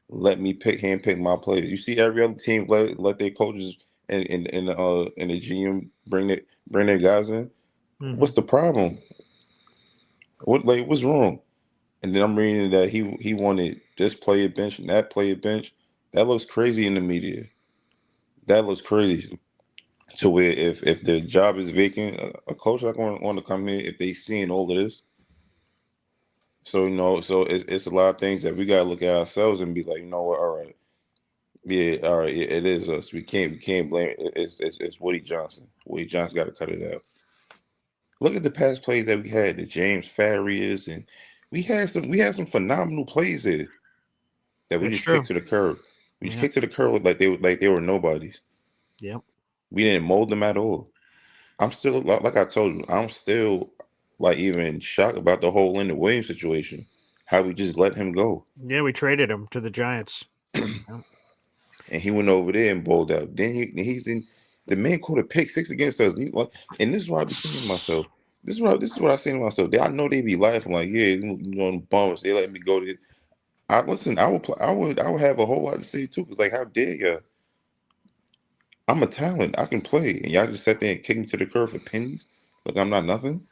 Let me handpick my players. You see, every other team let their coaches and the GM bring their guys in. Mm-hmm. What's the problem? What's wrong? And then I'm reading that he wanted this player bench and that player bench. That looks crazy in the media. That looks crazy. To where if the job is vacant, a coach not going to want to come in if they seeing all of this. So so it's a lot of things that we gotta look at ourselves and be like, you know what, all right, yeah, all right, it is us. We can't blame it. It's Woody Johnson. Woody Johnson got to cut it out. Look at the past plays that we had, the James Farriers, and we had some phenomenal plays there that we That's just true. kicked to the curb. We just Yeah. kicked to the curb like they were nobodies. Yep. We didn't mold them at all. I'm still like I told you, I'm still like even shocked about the whole Leonard Williams situation. How we just let him go. Yeah, we traded him to the Giants. And he went over there and bowled out. Then he's in the man caught a pick six against us. And this is what I be saying to myself. This is what I say to myself. I know they be laughing like, yeah, bums. They let me go to. I listen. I would have a whole lot to say too. Cause like, how dare you? I'm a talent. I can play, and y'all just sat there and kicked me to the curb for pennies. Like I'm not nothing.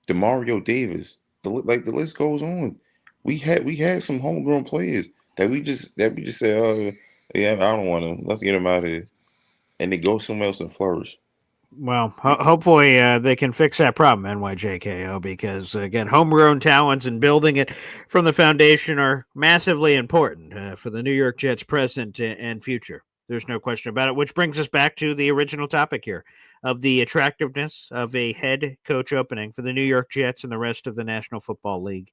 Demario Davis. The list goes on. We had some homegrown players that we just said, oh yeah, I don't want them. Let's get them out of here, and they go somewhere else and flourish. Well, hopefully they can fix that problem, NYJKO, because, again, homegrown talents and building it from the foundation are massively important for the New York Jets present and future. There's no question about it, which brings us back to the original topic here of the attractiveness of a head coach opening for the New York Jets and the rest of the National Football League.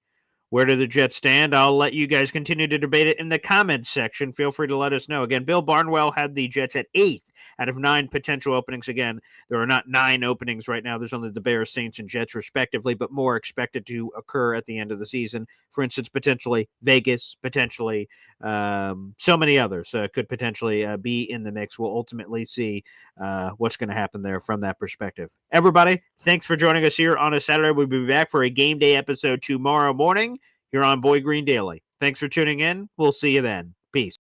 Where do the Jets stand? I'll let you guys continue to debate it in the comments section. Feel free to let us know. Again, Bill Barnwell had the Jets at 8th out of 9 potential openings. Again, there are not 9 openings right now. There's only the Bears, Saints, and Jets respectively, but more expected to occur at the end of the season. For instance, potentially Vegas, potentially so many others could potentially be in the mix. We'll ultimately see what's going to happen there from that perspective. Everybody, thanks for joining us here on a Saturday. We'll be back for a game day episode tomorrow morning here on Boy Green Daily. Thanks for tuning in. We'll see you then. Peace.